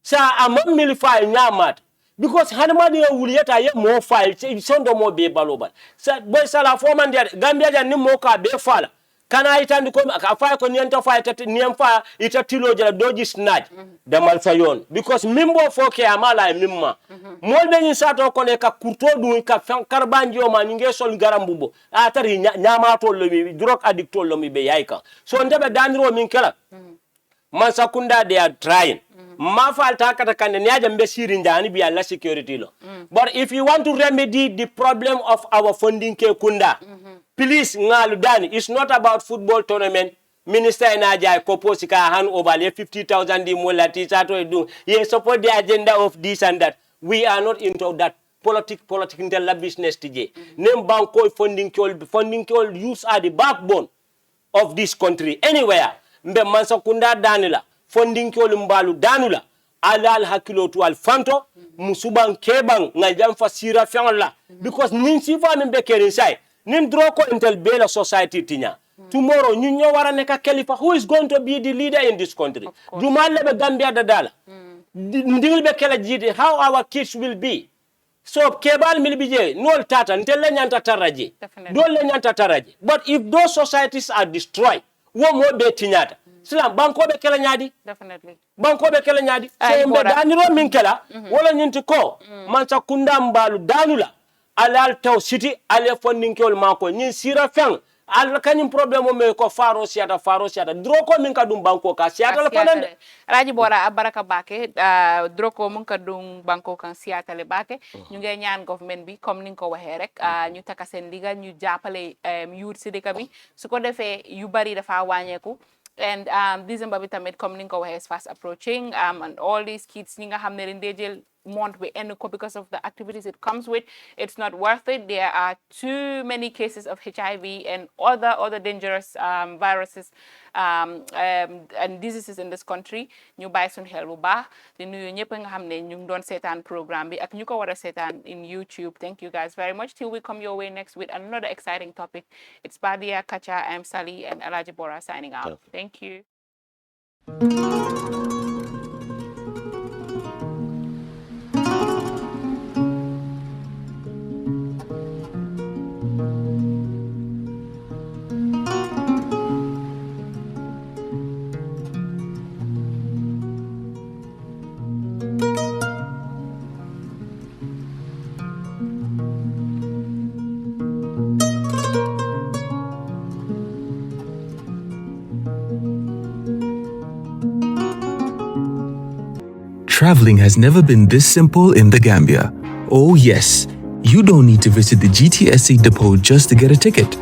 Sa amam mil file nyamat because hanmadi wuliyata ye mo file sondo mo be baloba sa boy sala foman der Gambia jan ni mo ka be fala kana itandi ko ka fa ko nyanta fa tati nyam fa itatilo jala doji snatch damal sayon because mimbo foke amala mimma mol be ni sato ko ne ka kurto du ka karbanjo ma nyinge sol garambubo atari nyamato lo mi drug addict lo mi be yayka so ndebe daniro min kala man sakunda they are trying Mafalta kata kande niaja mbe sirinjani bi Allah security lo. But if you want to remedy the problem of our funding ke kunda, please ngalu dani. It's not about football tournament. Minister Naja Koposika hand over 50,000 di mulati sato do. He support the agenda of this and that. We are not into that political business today. Name banko funding kol use are the backbone of this country. Anywhere mbe mansakunda danila. Funding ko lumbalu danula alal hakilo to alfanto musuban kebang ngajam fasira fiangla because nin sifa min be kere sai nin droko intel bela society tinya tomorrow nyinyo wara neka khalifa who is going to be the leader in this country jumalle be Gambia dadala ndingil be kala jide how our kids will be so kebal milbije nol tata ntelle nyanta taraje dole nyanta taraje but if those societies are destroyed wo mo be tinyata Slam banko be kala nyadi Definitely. Banko be kala nyadi so mbe daniro min kala wala nyinti ko man sakunda mbalu danula alal taw city ale funding kol mako nyin sira fang al kanyum problème me ko faro siata droko min kadum banko ka siata le panande Alh Bora baraka bake droko mun kadum banko kan siata le bake ñu ngay ñaan government bi comme ni nga ko waxee rek ñu taka seen ndigal ñu jàppale youth si dëkk bi su ko defee yu bari dafa wàññeeku. And December bi tamit comme ni nga ko waxee is fast approaching and all these kids ñi nga xam ne dañ dee jël month bi end ko because of the activities it comes with, it's not worth it. There are too many cases of HIV and other dangerous viruses and diseases in this country. ñu bàyyi suñu xel bu baax di nuyu ñëpp nga xam ne ñu ngi doon seetaan programme bi ak ñu ko war a seetaan in YouTube. Thank you guys very much. Till we come your way next with another exciting topic. It's Badinya Kaacha, I'm Sally, and Alh Bora signing out. Thank you. Traveling has never been this simple in the Gambia. Oh yes, you don't need to visit the GTSC depot just to get a ticket.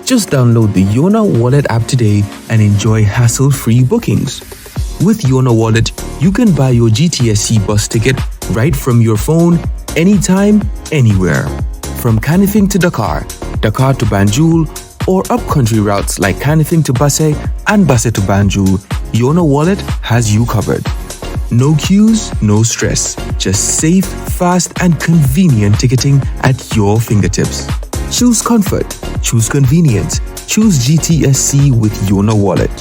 Just download the Yona Wallet app today and enjoy hassle-free bookings. With Yona Wallet, you can buy your GTSC bus ticket right from your phone, anytime, anywhere. From Kanifing to Dakar, Dakar to Banjul, or up-country routes like Kanifing to Basse and Basse to Banjul, Yona Wallet has you covered. No queues, no stress. Just safe, fast, and convenient ticketing at your fingertips. Choose comfort. Choose convenience. Choose GTSC with Yona Wallet.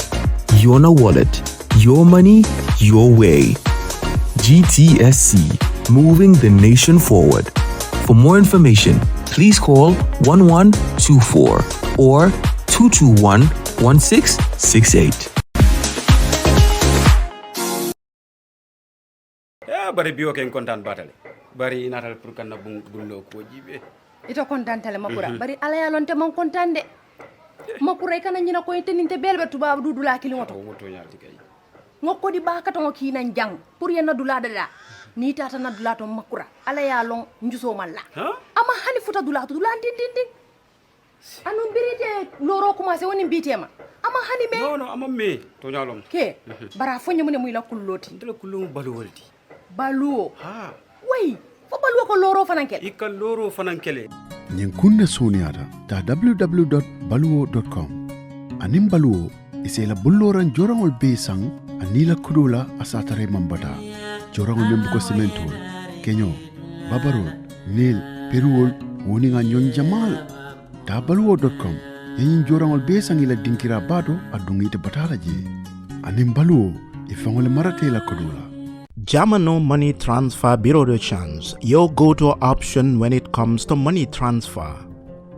Yona Wallet. Your money, your way. GTSC. Moving the nation forward. For more information, please call 1124 or 221-1668. bari biwo ken kontan batale bari inatal pour kan bullo ko jibe ito kontan tale makura bari ala ya lonte man kontan de makura kana nyina ko teninte belbe tuba dudula kili ngoto woto nyalti kay ngokko di baka to ki nan jang pour yena dula dala ni tata na dula to makura ala ya long njuso malla ama hani futa dula to dula tin anu birite loro commencé woni bitema ama hani me no ama me to nyalom ke bara fonye mun muy la kulloti ndela kullu balu woldi baluo way fo baluo ko loro fanankele ikal loro fanankele ñin kunna soniata ta www.baluo.com anim baluo isela bulloran jorangol be sang anila kudula asatare mambata jorangol membu ko sementol kenyo babarol nil peruol woni nga nyon jamal ta baluo.com yin jorangol be sang ila dinkira bado adungite batala je anim baluo ifangole marate la kudula. Jamano Money Transfer Bureau de Change, your go-to option when it comes to money transfer.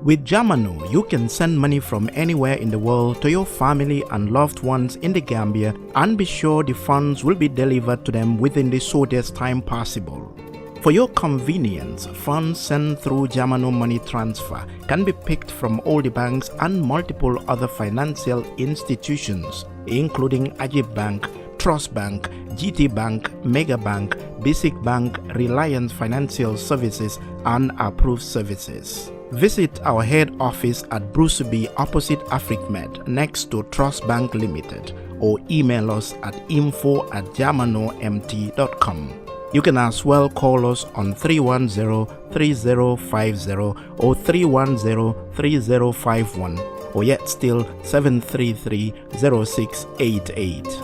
With Jamano, you can send money from anywhere in the world to your family and loved ones in the Gambia and be sure the funds will be delivered to them within the shortest time possible. For your convenience, funds sent through Jamano Money Transfer can be picked from all the banks and multiple other financial institutions, including Ajib Bank, Trust Bank, GT Bank, Mega Bank, Basic Bank, Reliance Financial Services, and Approved Services. Visit our head office at Bruceby opposite AfricMed next to Trust Bank Limited or email us at info@jamanomt.com. You can as well call us on 310-3050 or 310-3051 or yet still 733-0688.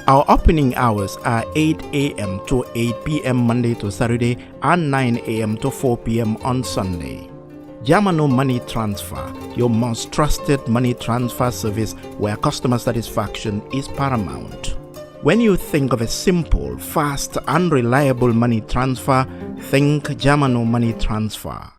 Our opening hours are 8 a.m. to 8 p.m. Monday to Saturday and 9 a.m. to 4 p.m. on Sunday. Jamano Money Transfer, your most trusted money transfer service where customer satisfaction is paramount. When you think of a simple, fast, and reliable money transfer, think Jamano Money Transfer.